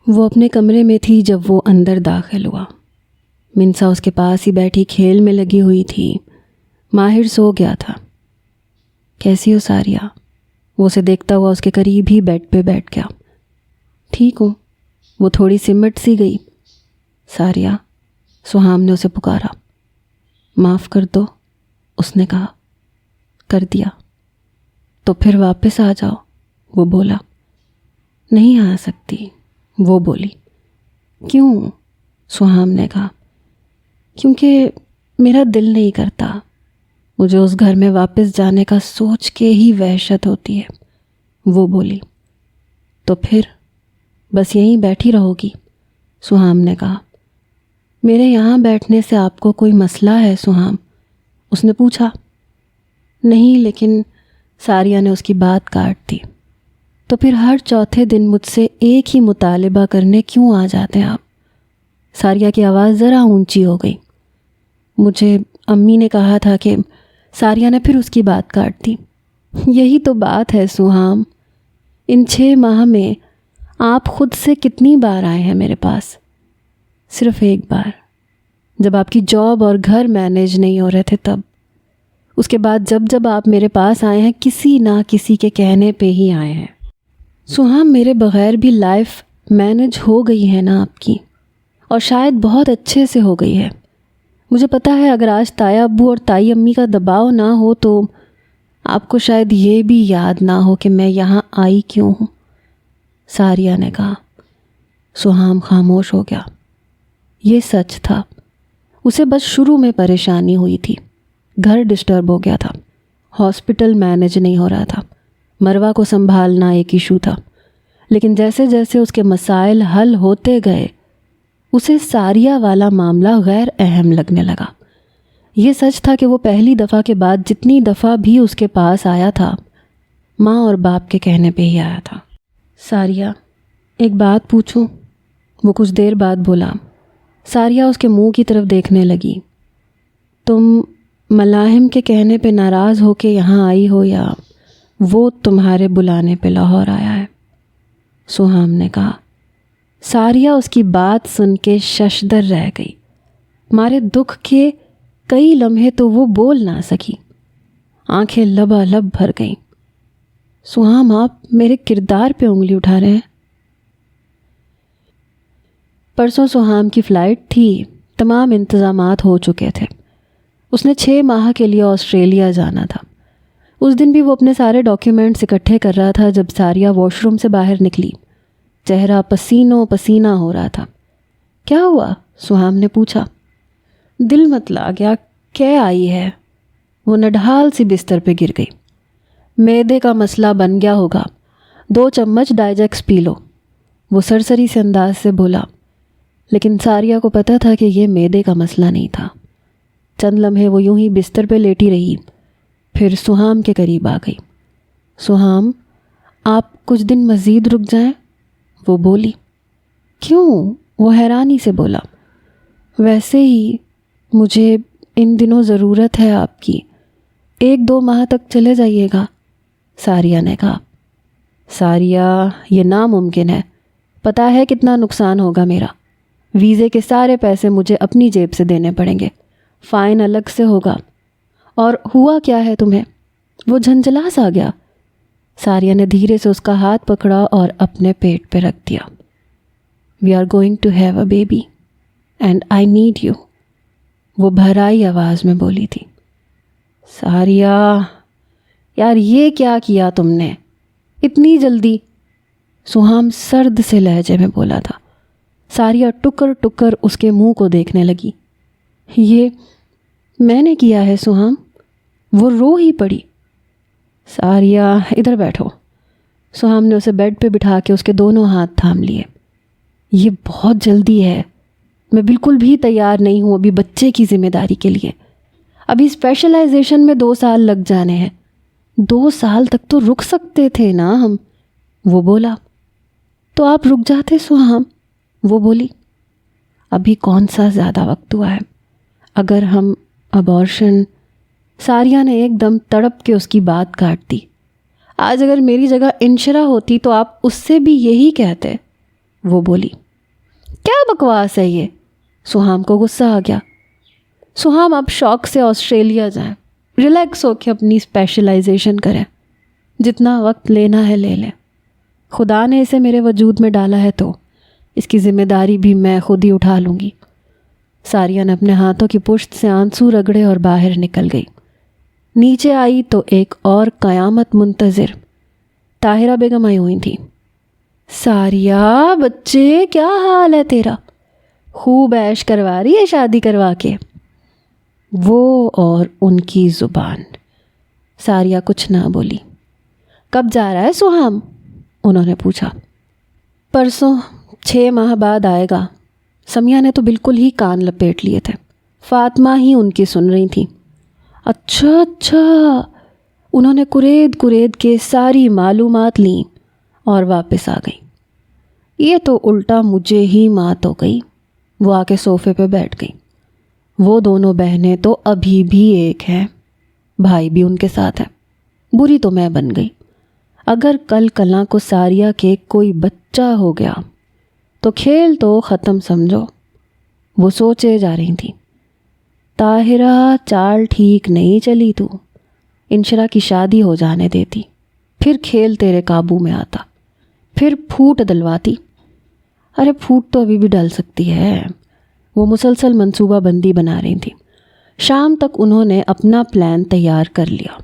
وہ اپنے کمرے میں تھی جب وہ اندر داخل ہوا۔ منسا اس کے پاس ہی بیٹھی کھیل میں لگی ہوئی تھی۔ ماہر سو گیا تھا۔ کیسی ہو ساریہ؟ وہ اسے دیکھتا ہوا اس کے قریب ہی بیڈ پہ بیٹھ گیا۔ ٹھیک ہوں۔ وہ تھوڑی سمٹ سی گئی۔ ساریہ، سہام نے اسے پکارا۔ معاف کر دو، اس نے کہا۔ کر دیا۔ تو پھر واپس آ جاؤ، وہ بولا۔ نہیں آ سکتی، وہ بولی۔ کیوں؟ سہام نے کہا۔ کیونکہ میرا دل نہیں کرتا، مجھے اس گھر میں واپس جانے کا سوچ کے ہی وحشت ہوتی ہے، وہ بولی۔ تو پھر بس یہیں بیٹھی رہو گی؟ سہام نے کہا۔ میرے یہاں بیٹھنے سے آپ کو کوئی مسئلہ ہے سہام؟ اس نے پوچھا۔ نہیں، لیکن ساریہ نے اس کی بات کاٹ دی۔ تو پھر ہر چوتھے دن مجھ سے ایک ہی مطالبہ کرنے کیوں آ جاتے ہیں آپ؟ ساریہ کی آواز ذرا اونچی ہو گئی۔ مجھے امی نے کہا تھا کہ… ساریہ نے پھر اس کی بات کاٹ دی۔ یہی تو بات ہے سہام، ان 6 ماہ میں آپ خود سے کتنی بار آئے ہیں میرے پاس؟ صرف ایک بار، جب آپ کی جاب اور گھر مینیج نہیں ہو رہے تھے تب۔ اس کے بعد جب آپ میرے پاس آئے ہیں کسی نہ کسی کے کہنے پہ ہی آئے ہیں۔ سہام، میرے بغیر بھی لائف مینیج ہو گئی ہے نا آپ کی، اور شاید بہت اچھے سے ہو گئی ہے۔ مجھے پتہ ہے اگر آج تایا ابو اور تائی امی کا دباؤ نہ ہو تو آپ کو شاید یہ بھی یاد نہ ہو کہ میں یہاں آئی کیوں ہوں، ساریہ نے کہا۔ سہام خاموش ہو گیا۔ یہ سچ تھا، اسے بس شروع میں پریشانی ہوئی تھی۔ گھر ڈسٹرب ہو گیا تھا، ہاسپٹل مینیج نہیں ہو رہا تھا، مروہ کو سنبھالنا ایک ایشو تھا۔ لیکن جیسے جیسے اس کے مسائل حل ہوتے گئے، اسے ساریہ والا معاملہ غیر اہم لگنے لگا۔ یہ سچ تھا کہ وہ پہلی دفعہ کے بعد جتنی دفعہ بھی اس کے پاس آیا تھا، ماں اور باپ کے کہنے پہ ہی آیا تھا۔ ساریہ، ایک بات پوچھوں؟ وہ کچھ دیر بعد بولا۔ ساریہ اس کے منہ کی طرف دیکھنے لگی۔ تم ملاحم کے کہنے پہ ناراض ہو کے یہاں آئی ہو یا وہ تمہارے بلانے پہ لاہور آیا ہے؟ سہام نے کہا۔ ساریہ اس کی بات سن کے ششدر رہ گئی۔ مارے دکھ کے کئی لمحے تو وہ بول نہ سکی، آنکھیں لبالب بھر گئیں۔ سہام، آپ میرے کردار پہ انگلی اٹھا رہے ہیں؟ پرسوں سہام کی فلائٹ تھی، تمام انتظامات ہو چکے تھے۔ اس نے 6 ماہ کے لیے آسٹریلیا جانا تھا۔ اس دن بھی وہ اپنے سارے ڈاکیومنٹس اکٹھے کر رہا تھا جب ساریہ واش روم سے باہر نکلی۔ چہرہ پسینوں پسینہ ہو رہا تھا۔ کیا ہوا؟ سہام نے پوچھا۔ دل مت لا گیا، کیا آئی ہے؟ وہ نڈھال سی بستر پہ گر گئی۔ معدے کا مسئلہ بن گیا ہوگا، 2 چمچ ڈائجیکس پی لو، وہ سرسری سے انداز سے بولا۔ لیکن ساریہ کو پتہ تھا کہ یہ معدے کا مسئلہ نہیں تھا۔ چند لمحے وہ یوں ہی بستر پہ لیٹی رہی، پھر سہام کے قریب آ گئی۔ سہام، آپ کچھ دن مزید رک جائیں، وہ بولی۔ کیوں؟ وہ حیرانی سے بولا۔ ویسے ہی، مجھے ان دنوں ضرورت ہے آپ کی، 1-2 ماہ تک چلے جائیے گا، ساریہ نے کہا۔ ساریہ، یہ ناممکن ہے، پتہ ہے کتنا نقصان ہوگا میرا، ویزے کے سارے پیسے مجھے اپنی جیب سے دینے پڑیں گے، فائن الگ سے ہوگا۔ اور ہوا کیا ہے تمہیں؟ وہ جھنجھلا سا گیا۔ ساریہ نے دھیرے سے اس کا ہاتھ پکڑا اور اپنے پیٹ پہ رکھ دیا۔ We are going to have a baby and I need you, وہ بھرائی آواز میں بولی تھی۔ ساریہ، یار یہ کیا کیا تم نے اتنی جلدی؟ سہام سرد سے لہجے میں بولا تھا۔ ساریہ ٹکر ٹکر اس کے منہ کو دیکھنے لگی۔ یہ میں نے کیا ہے سہام؟ وہ رو ہی پڑی۔ ساریہ، ادھر بیٹھو۔ سہام نے اسے بیڈ پہ بٹھا کے اس کے دونوں ہاتھ تھام لیے۔ یہ بہت جلدی ہے، میں بالکل بھی تیار نہیں ہوں ابھی بچے کی ذمہ داری کے لیے۔ ابھی اسپیشلائزیشن میں 2 سال لگ جانے ہیں۔ 2 سال تک تو رک سکتے تھے نا ہم، وہ بولا۔ تو آپ رک جاتے سہام، وہ بولی۔ ابھی کون سا زیادہ وقت ہوا ہے، اگر ہم ابارشن… ساریہ نے ایک دم تڑپ کے اس کی بات کاٹ دی۔ آج اگر میری جگہ انشرا ہوتی تو آپ اس سے بھی یہی کہتے، وہ بولی۔ کیا بکواس ہے یہ؟ سہام کو غصہ آ گیا۔ سہام اب شوق سے آسٹریلیا جائیں، ریلیکس ہو کے اپنی اسپیشلائزیشن کریں، جتنا وقت لینا ہے لے لیں۔ خدا نے اسے میرے وجود میں ڈالا ہے تو اس کی ذمہ داری بھی میں خود ہی اٹھا لوں گی۔ ساریہ نے اپنے ہاتھوں کی پشت سے آنسو رگڑے اور باہر نکل گئی۔ نیچے آئی تو ایک اور قیامت منتظر طاہرہ بیگم آئی ہوئی تھی۔ ساریہ بچے، کیا حال ہے تیرا؟ خوب عیش کروا رہی ہے شادی کروا کے؟ وہ اور ان کی زبان۔ ساریہ کچھ نہ بولی۔ کب جا رہا ہے سہام؟ انہوں نے پوچھا۔ پرسوں، 6 ماہ بعد آئے گا۔ سمیہ نے تو بالکل ہی کان لپیٹ لیے تھے۔ فاطمہ ہی ان کی سن رہی تھی۔ اچھا، انہوں نے کرید کے ساری معلومات لیں اور واپس آ گئی۔ یہ تو الٹا مجھے ہی مات ہو گئی۔ وہ آ کے صوفے پہ بیٹھ گئی۔ وہ دونوں بہنیں تو ابھی بھی ایک ہیں، بھائی بھی ان کے ساتھ ہے۔ بری تو میں بن گئی۔ اگر کل کلاں کو ساریہ کے کوئی بچہ ہو گیا تو کھیل تو ختم سمجھو۔ وہ سوچے جا رہی تھی، طاہرہ چال ٹھیک نہیں چلی، تو انشرا کی شادی ہو جانے دیتی، پھر کھیل تیرے قابو میں آتا، پھر پھوٹ دلواتی۔ ارے پھوٹ تو ابھی بھی ڈل سکتی ہے۔ وہ مسلسل منصوبہ بندی بنا رہی تھی۔ شام تک انہوں نے اپنا پلان تیار کر لیا۔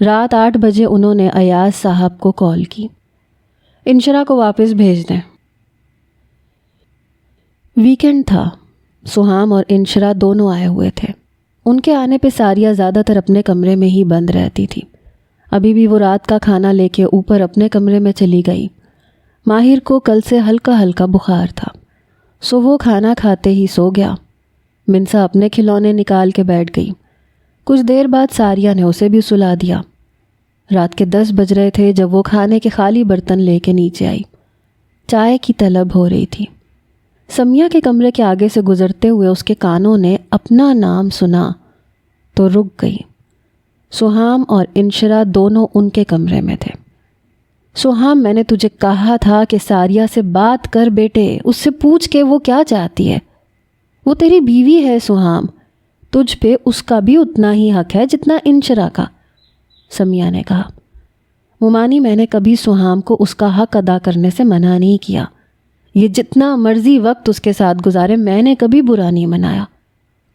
رات 8 بجے انہوں نے ایاز صاحب کو کال کی، انشرا کو واپس بھیج دیں۔ ویکنڈ تھا، سہام اور انشرا دونوں آئے ہوئے تھے۔ ان کے آنے پہ ساریہ زیادہ تر اپنے کمرے میں ہی بند رہتی تھی۔ ابھی بھی وہ رات کا کھانا لے کے اوپر اپنے کمرے میں چلی گئی۔ ماہر کو کل سے ہلکا بخار تھا، سو وہ کھانا کھاتے ہی سو گیا۔ منسا اپنے کھلونے نکال کے بیٹھ گئی۔ کچھ دیر بعد ساریہ نے اسے بھی سلا دیا۔ رات کے 10 بج رہے تھے جب وہ کھانے کے خالی برتن لے کے نیچے آئی۔ چائے کی طلب ہو رہی تھی۔ سمیہ کے کمرے کے آگے سے گزرتے ہوئے اس کے کانوں نے اپنا نام سنا تو رک گئی۔ سہام اور انشرا دونوں ان کے کمرے میں تھے۔ سہام، میں نے تجھے کہا تھا کہ ساریہ سے بات کر بیٹے، اس سے پوچھ کے وہ کیا چاہتی ہے۔ وہ تیری بیوی ہے سہام، تجھ پہ اس کا بھی اتنا ہی حق ہے جتنا انشرا کا، سمیہ نے کہا۔ ممانی، میں نے کبھی سہام کو اس کا حق ادا کرنے سے منع نہیں کیا۔ یہ جتنا مرضی وقت اس کے ساتھ گزارے، میں نے کبھی برا نہیں منایا،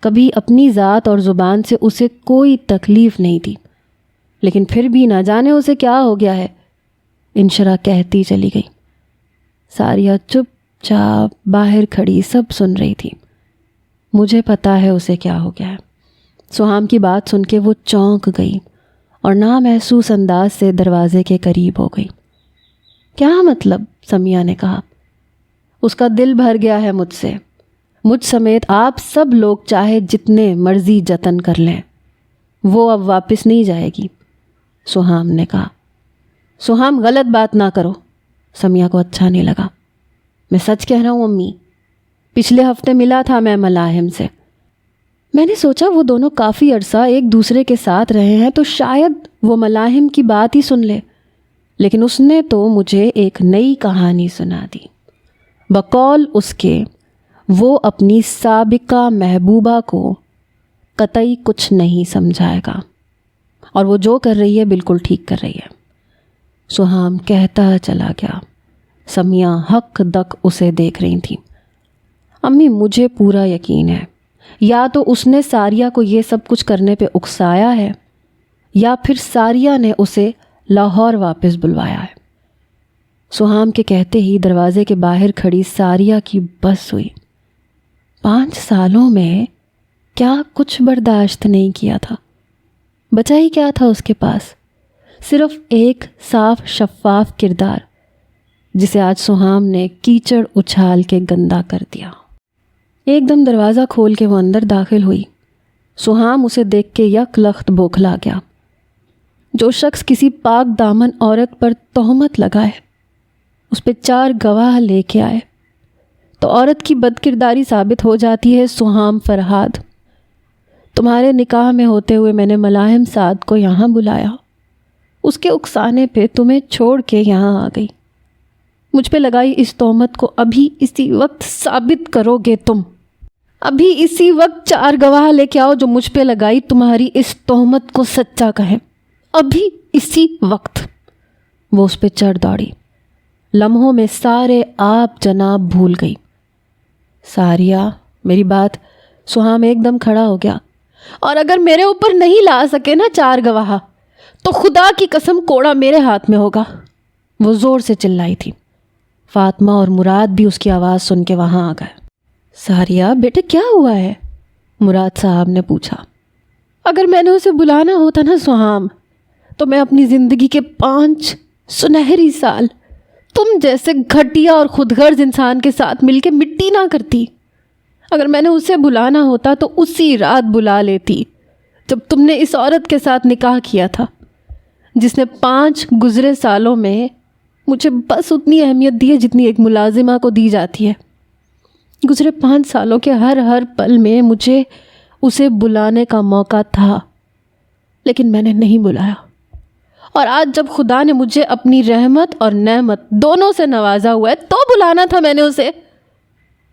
کبھی اپنی ذات اور زبان سے اسے کوئی تکلیف نہیں دی، لیکن پھر بھی نہ جانے اسے کیا ہو گیا ہے، انشرا کہتی چلی گئی۔ ساریہ چپ چاپ باہر کھڑی سب سن رہی تھی۔ مجھے پتا ہے اسے کیا ہو گیا ہے۔ سہام کی بات سن کے وہ چونک گئی اور نامحسوس انداز سے دروازے کے قریب ہو گئی۔ کیا مطلب؟ سمیہ نے کہا۔ اس کا دل بھر گیا ہے مجھ سے، مجھ سمیت آپ سب لوگ چاہے جتنے مرضی جتن کر لیں، وہ اب واپس نہیں جائے گی، سہام نے کہا۔ سہام، غلط بات نہ کرو۔ سمیہ کو اچھا نہیں لگا۔ میں سچ کہہ رہا ہوں امی، پچھلے ہفتے ملا تھا میں ملاحم سے۔ میں نے سوچا وہ دونوں کافی عرصہ ایک دوسرے کے ساتھ رہے ہیں تو شاید وہ ملاحم کی بات ہی سن لے، لیکن اس نے تو مجھے ایک نئی کہانی سنا دی۔ بقول اس کے وہ اپنی سابقہ محبوبہ کو قطعی کچھ نہیں سمجھائے گا، اور وہ جو کر رہی ہے بالکل ٹھیک کر رہی ہے۔ سہام کہتا چلا گیا۔ سمیہ حق دق اسے دیکھ رہی تھی۔ امی، مجھے پورا یقین ہے یا تو اس نے ساریہ کو یہ سب کچھ کرنے پہ اکسایا ہے یا پھر ساریہ نے اسے لاہور واپس بلوایا ہے۔ سہام کے کہتے ہی دروازے کے باہر کھڑی ساریہ کی بس ہوئی۔ 5 سالوں میں کیا کچھ برداشت نہیں کیا تھا، بچا ہی کیا تھا اس کے پاس؟ صرف ایک صاف شفاف کردار، جسے آج سہام نے کیچڑ اچھال کے گندا کر دیا۔ ایک دم دروازہ کھول کے وہ اندر داخل ہوئی۔ سہام اسے دیکھ کے یک لخت بوکھلا گیا۔ جو شخص کسی پاک دامن عورت پر تہمت لگائے، اس پہ 4 گواہ لے کے آئے تو عورت کی بد کرداری ثابت ہو جاتی ہے۔ سہام فرہاد، تمہارے نکاح میں ہوتے ہوئے میں نے ملاحم سعد کو یہاں بلایا، اس کے اکسانے پہ تمہیں چھوڑ کے یہاں آ گئی۔ مجھ پہ لگائی اس تہمت کو ابھی اسی وقت ثابت کرو گے تم؟ ابھی اسی وقت 4 گواہ لے کے آؤ جو مجھ پہ لگائی تمہاری اس تہمت کو سچا کہیں، ابھی اسی وقت۔ وہ اس پہ چڑھ دوڑی، لمحوں میں سارے آپ جناب بھول گئی۔ ساریہ، میری بات۔ سہام ایک دم کھڑا ہو گیا۔ اور اگر میرے اوپر نہیں لا سکے نا 4 گواہ تو خدا کی قسم کوڑا میرے ہاتھ میں ہوگا۔ وہ زور سے چلائی تھی۔ فاطمہ اور مراد بھی اس کی آواز سن کے وہاں آ گئے۔ ساریہ بیٹے کیا ہوا ہے؟ مراد صاحب نے پوچھا۔ اگر میں نے اسے بلانا ہوتا نا سہام، تو میں اپنی زندگی کے 5 سنہری سال تم جیسے گھٹیا اور خود غرض انسان کے ساتھ مل کے مٹی نہ کرتی۔ اگر میں نے اسے بلانا ہوتا تو اسی رات بلا لیتی جب تم نے اس عورت کے ساتھ نکاح کیا تھا، جس نے 5 گزرے سالوں میں مجھے بس اتنی اہمیت دی ہے جتنی ایک ملازمہ کو دی جاتی ہے۔ گزرے 5 سالوں کے ہر پل میں مجھے اسے بلانے کا موقع تھا، لیکن میں نے نہیں بلایا۔ اور آج جب خدا نے مجھے اپنی رحمت اور نعمت دونوں سے نوازا ہوا ہے تو بلانا تھا میں نے اسے۔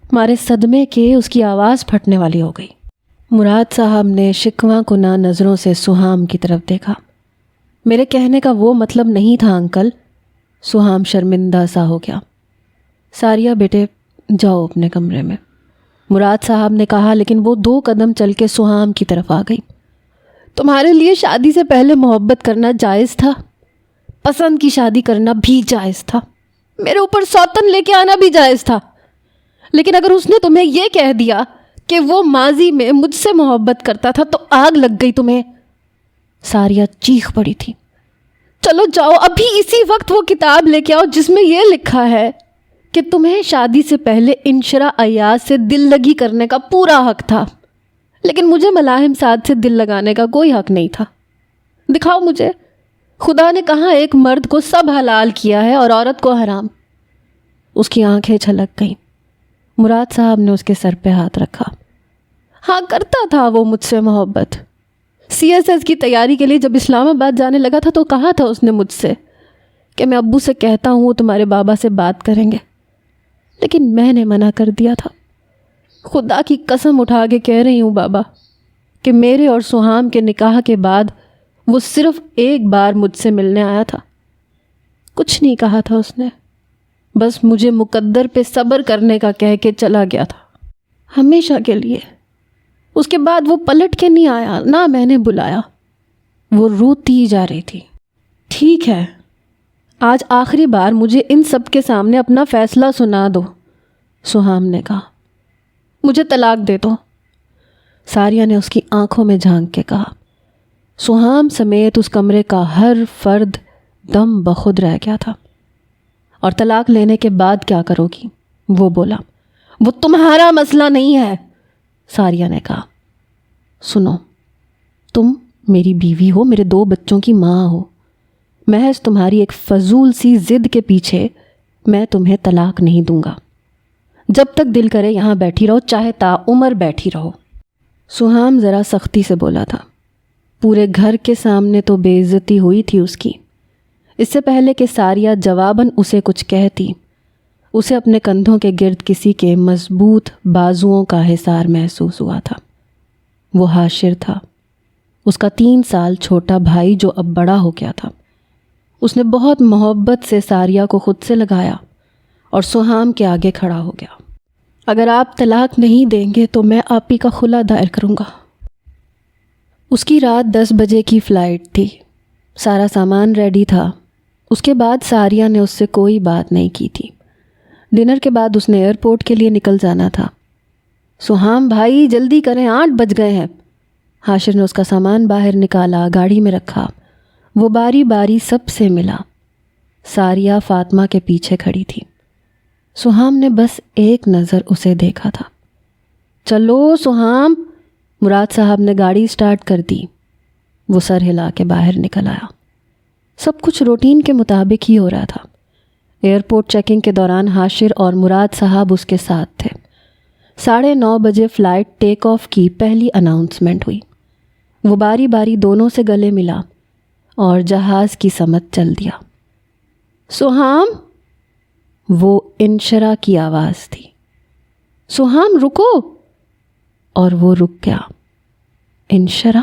ہمارے صدمے کے اس کی آواز پھٹنے والی ہو گئی۔ مراد صاحب نے شکواں کناں نظروں سے سہام کی طرف دیکھا۔ میرے کہنے کا وہ مطلب نہیں تھا انکل۔ سہام شرمندہ سا ہو گیا۔ ساریہ بیٹے جاؤ اپنے کمرے میں، مراد صاحب نے کہا، لیکن وہ 2 قدم چل کے سہام کی طرف آ گئی۔ تمہارے لیے شادی سے پہلے محبت کرنا جائز تھا، پسند کی شادی کرنا بھی جائز تھا، میرے اوپر سوتن لے کے آنا بھی جائز تھا، لیکن اگر اس نے تمہیں یہ کہہ دیا کہ وہ ماضی میں مجھ سے محبت کرتا تھا تو آگ لگ گئی تمہیں۔ ساریہ چیخ پڑی تھی۔ چلو جاؤ ابھی اسی وقت وہ کتاب لے کے آؤ جس میں یہ لکھا ہے کہ تمہیں شادی سے پہلے انشرا ایاز سے دل لگی کرنے کا پورا حق تھا، لیکن مجھے ملاحم سعد سے دل لگانے کا کوئی حق نہیں تھا۔ دکھاؤ مجھے، خدا نے کہاں ایک مرد کو سب حلال کیا ہے اور عورت کو حرام۔ اس کی آنکھیں چھلک گئیں۔ مراد صاحب نے اس کے سر پہ ہاتھ رکھا۔ ہاں کرتا تھا وہ مجھ سے محبت۔ CSS کی تیاری کے لیے جب اسلام آباد جانے لگا تھا تو کہا تھا اس نے مجھ سے کہ میں ابو سے کہتا ہوں وہ تمہارے بابا سے بات کریں گے، لیکن میں نے منع کر دیا تھا۔ خدا کی قسم اٹھا کے کہہ رہی ہوں بابا کہ میرے اور سہام کے نکاح کے بعد وہ صرف ایک بار مجھ سے ملنے آیا تھا، کچھ نہیں کہا تھا اس نے، بس مجھے مقدر پہ صبر کرنے کا کہہ کے چلا گیا تھا، ہمیشہ کے لیے۔ اس کے بعد وہ پلٹ کے نہیں آیا، نہ میں نے بلایا۔ وہ روتی ہی جا رہی تھی۔ ٹھیک ہے، آج آخری بار مجھے ان سب کے سامنے اپنا فیصلہ سنا دو، سہام نے کہا۔ مجھے طلاق دے دو، ساریہ نے اس کی آنکھوں میں جھانک کے کہا۔ سہام سمیت اس کمرے کا ہر فرد دم بخود رہ گیا تھا۔ اور طلاق لینے کے بعد کیا کرو گی؟ وہ بولا۔ وہ تمہارا مسئلہ نہیں ہے، ساریہ نے کہا۔ سنو، تم میری بیوی ہو، میرے 2 بچوں کی ماں ہو، محض تمہاری ایک فضول سی ضد کے پیچھے میں تمہیں طلاق نہیں دوں گا۔ جب تک دل کرے یہاں بیٹھی رہو، چاہے تا عمر بیٹھی رہو۔ سہام ذرا سختی سے بولا تھا۔ پورے گھر کے سامنے تو بے عزتی ہوئی تھی اس کی۔ اس سے پہلے کہ ساریہ جواباً اسے کچھ کہتی، اسے اپنے کندھوں کے گرد کسی کے مضبوط بازوؤں کا حصار محسوس ہوا تھا۔ وہ حاشر تھا، اس کا 3 سال چھوٹا بھائی جو اب بڑا ہو گیا تھا۔ اس نے بہت محبت سے ساریہ کو خود سے لگایا اور سہام کے آگے کھڑا ہو گیا۔ اگر آپ طلاق نہیں دیں گے تو میں آپ ہی کا خلا دائر کروں گا۔ اس کی رات 10 بجے کی فلائٹ تھی، سارا سامان ریڈی تھا۔ اس کے بعد ساریہ نے اس سے کوئی بات نہیں کی تھی۔ ڈنر کے بعد اس نے ایئرپورٹ کے لیے نکل جانا تھا۔ سہام بھائی جلدی کریں، 8 بج گئے ہیں۔ حاشر نے اس کا سامان باہر نکالا، گاڑی میں رکھا۔ وہ باری باری سب سے ملا۔ ساریہ فاطمہ کے پیچھے کھڑی تھی۔ سہام نے بس ایک نظر اسے دیکھا تھا۔ چلو سہام، مراد صاحب نے گاڑی سٹارٹ کر دی۔ وہ سر ہلا کے باہر نکل آیا۔ سب کچھ روٹین کے مطابق ہی ہو رہا تھا۔ ایئرپورٹ چیکنگ کے دوران حاشر اور مراد صاحب اس کے ساتھ تھے۔ 9:30 بجے فلائٹ ٹیک آف کی پہلی اناؤنسمنٹ ہوئی۔ وہ باری باری دونوں سے گلے ملا اور جہاز کی سمت چل دیا۔ سہام، وہ انشرا کی آواز تھی، سہام رکو، اور وہ رک گیا۔ انشرا؟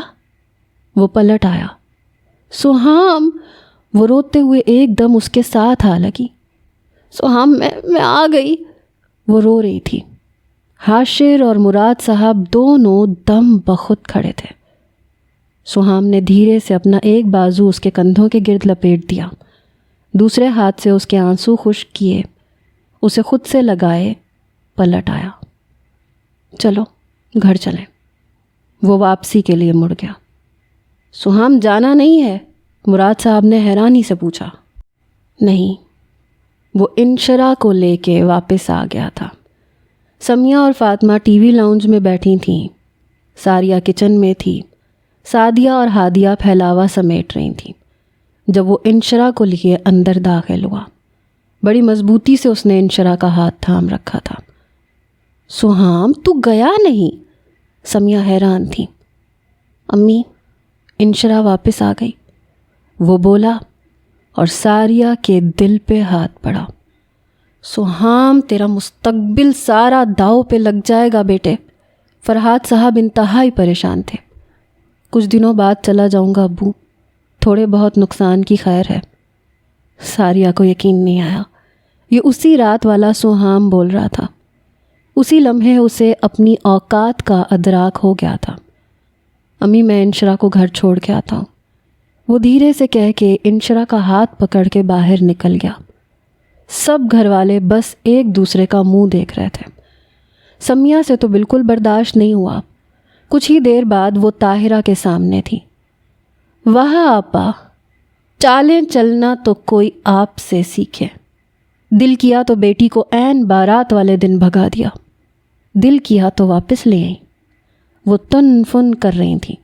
وہ پلٹ آیا۔ سہام! وہ روتے ہوئے ایک دم اس کے ساتھ آ لگی۔ سہام میں آ گئی۔ وہ رو رہی تھی۔ حاشر اور مراد صاحب دونوں دم بخود کھڑے تھے۔ سہام نے دھیرے سے اپنا ایک بازو اس کے کندھوں کے گرد لپیٹ دیا، دوسرے ہاتھ سے اس کے آنسو خشک کیے، اسے خود سے لگائے، پلٹ آیا۔ چلو گھر چلیں۔ وہ واپسی کے لیے مڑ گیا۔ سہام جانا نہیں ہے؟ مراد صاحب نے حیرانی سے پوچھا۔ نہیں، وہ انشرا کو لے کے واپس آ گیا تھا۔ سمیہ اور فاطمہ ٹی وی لاؤنج میں بیٹھی تھیں، ساریہ کچن میں تھی، سعدیہ اور ہادیہ پھیلاوا سمیٹ رہی تھیں جب وہ انشرا کو لیے اندر داخل ہوا۔ بڑی مضبوطی سے اس نے انشرا کا ہاتھ تھام رکھا تھا۔ سہام تو گیا نہیں؟ سمیہ حیران تھی۔ امی، انشرا واپس آ گئی، وہ بولا، اور ساریہ کے دل پہ ہاتھ پڑا۔ سہام تیرا مستقبل سارا داؤ پہ لگ جائے گا بیٹے۔ فرحات صاحب انتہائی پریشان تھے۔ کچھ دنوں بعد چلا جاؤں گا ابو، تھوڑے بہت نقصان کی خیر ہے۔ ساریہ کو یقین نہیں آیا، یہ اسی رات والا سہام بول رہا تھا۔ اسی لمحے اسے اپنی اوقات کا ادراک ہو گیا تھا۔ امی میں انشرا کو گھر چھوڑ کے آتا ہوں، وہ دھیرے سے کہہ کے انشرا کا ہاتھ پکڑ کے باہر نکل گیا۔ سب گھر والے بس ایک دوسرے کا منہ دیکھ رہے تھے۔ سمیہ سے تو بالکل برداشت نہیں ہوا۔ کچھ ہی دیر بعد وہ طاہرہ کے سامنے تھی۔ واہ آپا، چالیں چلنا تو کوئی آپ سے سیکھے۔ دل کیا تو بیٹی کو عین بارات والے دن بھگا دیا، دل کیا تو واپس لے آئی۔ وہ تن فن کر رہی تھی۔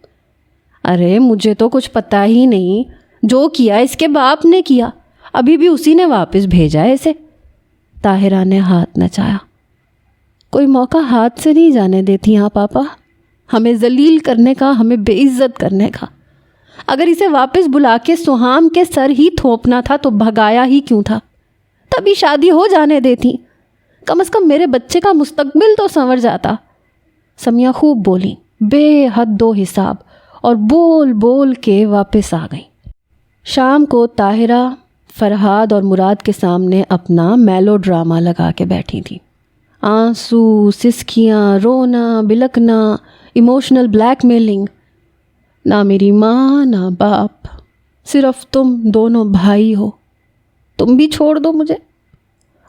ارے مجھے تو کچھ پتہ ہی نہیں، جو کیا اس کے باپ نے کیا، ابھی بھی اسی نے واپس بھیجا ہے اسے۔ طاہرہ نے ہاتھ نچایا۔ کوئی موقع ہاتھ سے نہیں جانے دیتی آپ آپا، ہمیں ذلیل کرنے کا، ہمیں بے عزت کرنے کا۔ اگر اسے واپس بلا کے سہام کے سر ہی تھوپنا تھا تو بھگایا ہی کیوں تھا؟ تبھی شادی ہو جانے دیتی، کم از کم میرے بچے کا مستقبل تو سنور جاتا۔ سمیہ خوب بولی، بے حد و حساب، اور بول بول کے واپس آ گئی۔ شام کو طاہرہ فرحاد اور مراد کے سامنے اپنا میلو ڈرامہ لگا کے بیٹھی تھی۔ آنسو، سسکیاں، رونا، بلکنا، ایموشنل بلیک میلنگ۔ نہ میری ماں نہ باپ، صرف تم دونوں بھائی ہو، تم بھی چھوڑ دو مجھے۔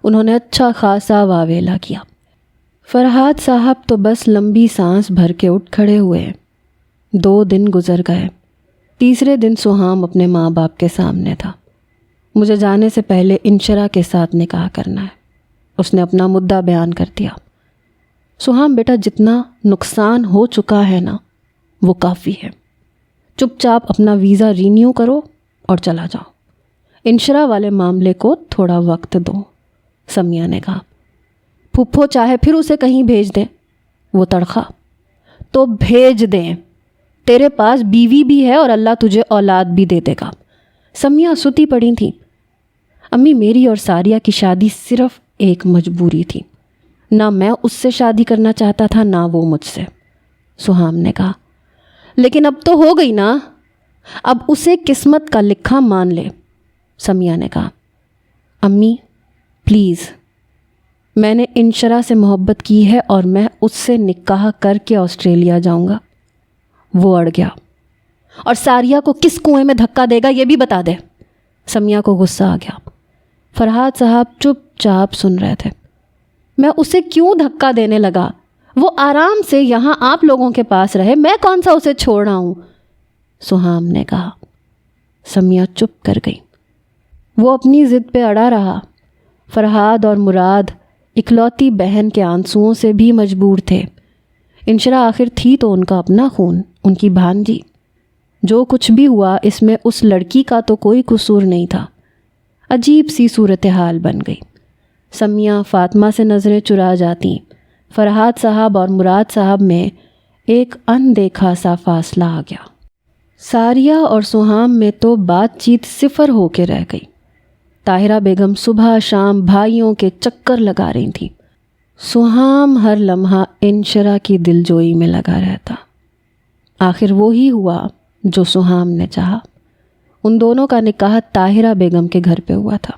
انہوں نے اچھا خاصا واویلا کیا۔ فرحاد صاحب تو بس لمبی سانس بھر کے اٹھ کھڑے ہوئے۔ 2 دن گزر گئے۔ تیسرے دن سہام اپنے ماں باپ کے سامنے تھا۔ مجھے جانے سے پہلے انشرا کے ساتھ نکاح کرنا ہے، اس نے اپنا مدعا بیان کر دیا۔ سہام بیٹا، جتنا نقصان ہو چکا ہے نا وہ کافی ہے، چپ چاپ اپنا ویزا رینیو کرو اور چلا جاؤ۔ انشرا والے معاملے کو تھوڑا وقت دو، سمیہ نے کہا۔ پھپھو چاہے پھر اسے کہیں بھیج دیں، وہ تڑخا۔ تو بھیج دیں، تیرے پاس بیوی بھی ہے اور اللہ تجھے اولاد بھی دے دے گا۔ سمیہ ستی پڑی تھی۔ امی، میری اور ساریہ کی شادی صرف ایک مجبوری تھی، نہ میں اس سے شادی کرنا چاہتا تھا نہ وہ مجھ سے، سہام نے کہا۔ لیکن اب تو ہو گئی نا، اب اسے قسمت کا لکھا مان لے، سمیہ نے کہا۔ امی پلیز، میں نے انشرا سے محبت کی ہے اور میں اس سے نکاح کر کے آسٹریلیا جاؤں گا۔ وہ اڑ گیا۔ اور ساریہ کو کس کنویں میں دھکا دے گا یہ بھی بتا دے۔ سمیہ کو غصہ آ گیا۔ فرحاد صاحب چپ چاپ سن رہے تھے۔ میں اسے کیوں دھکا دینے لگا؟ وہ آرام سے یہاں آپ لوگوں کے پاس رہے، میں کون سا اسے چھوڑ رہا ہوں، سہام نے کہا۔ سمیہ چپ کر گئی۔ وہ اپنی ضد پہ اڑا رہا۔ فرحاد اور مراد اکلوتی بہن کے آنسوؤں سے بھی مجبور تھے۔ انشرا آخر تھی تو ان کا اپنا خون، ان کی بھانجی۔ جو کچھ بھی ہوا اس میں اس لڑکی کا تو کوئی قصور نہیں تھا۔ عجیب سی صورتحال بن گئی۔ سمیہ فاطمہ سے نظریں چرا جاتی۔ فرحاد صاحب اور مراد صاحب میں ایک اندیکھا سا فاصلہ آ گیا۔ ساریہ اور سہام میں تو بات چیت صفر ہو کے رہ گئی۔ طاہرہ بیگم صبح شام بھائیوں کے چکر لگا رہی تھیں۔ سہام ہر لمحہ انشرا کی دلجوئی میں لگا رہتا۔ آخر وہی ہوا جو سہام نے چاہا۔ ان دونوں کا نکاح طاہرہ بیگم کے گھر پہ ہوا تھا۔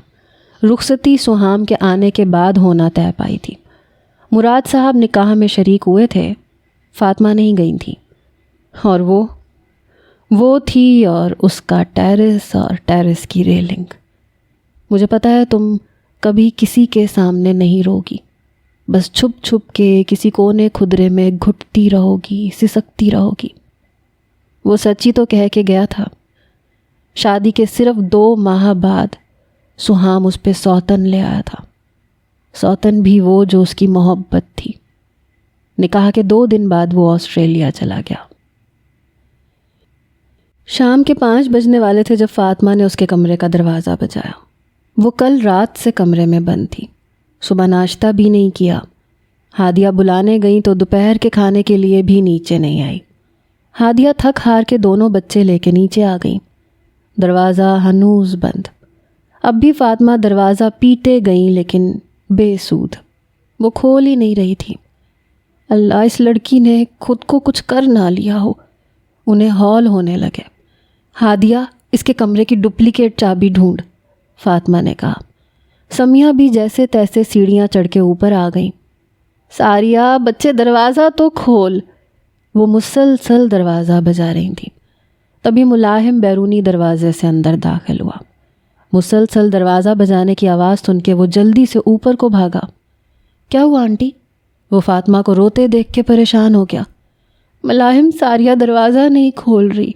رخصتی سہام کے آنے کے بعد ہونا طے پائی تھی۔ مراد صاحب نکاح میں شریک ہوئے تھے، فاطمہ نہیں گئی تھی، اور وہ تھی اور اس کا ٹیرس اور ٹیرس کی ریلنگ۔ مجھے پتہ ہے تم کبھی کسی کے سامنے نہیں روگی، بس چھپ چھپ کے کسی کونے کھدرے میں گھٹتی رہو گی، سسکتی رہو گی۔ وہ سچی تو کہہ کے گیا تھا۔ شادی کے صرف 2 ماہ بعد سہام اس پہ سوتن لے آیا تھا، سوتن بھی وہ جو اس کی محبت تھی۔ نکاح کے 2 دن بعد وہ آسٹریلیا چلا گیا۔ شام کے 5 بجنے والے تھے جب فاطمہ نے اس کے کمرے کا دروازہ بجایا۔ وہ کل رات سے کمرے میں بند تھی، صبح ناشتہ بھی نہیں کیا۔ ہادیہ بلانے گئیں تو دوپہر کے کھانے کے لیے بھی نیچے نہیں آئی۔ ہادیہ تھک ہار کے دونوں بچے لے کے نیچے آ گئیں۔ دروازہ ہنوز بند۔ اب بھی فاطمہ دروازہ پیٹے گئیں لیکن بے سود، وہ کھول ہی نہیں رہی تھی۔ اللہ، اس لڑکی نے خود کو کچھ کر نہ لیا ہو۔ انہیں ہول ہونے لگے۔ ہادیہ، اس کے کمرے کی ڈپلیکیٹ چابی ڈھونڈ، فاطمہ نے کہا۔ سمیہ بھی جیسے تیسے سیڑھیاں چڑھ کے اوپر آ گئیں۔ ساریہ، بچے دروازہ تو کھول۔ وہ مسلسل دروازہ بجا رہی تھیں۔ تبھی ملاحم بیرونی دروازے سے اندر داخل ہوا۔ مسلسل دروازہ بجانے کی آواز سن کے وہ جلدی سے اوپر کو بھاگا۔ کیا ہوا آنٹی؟ وہ فاطمہ کو روتے دیکھ کے پریشان ہو گیا۔ ملاحم، ساریہ دروازہ نہیں کھول رہی۔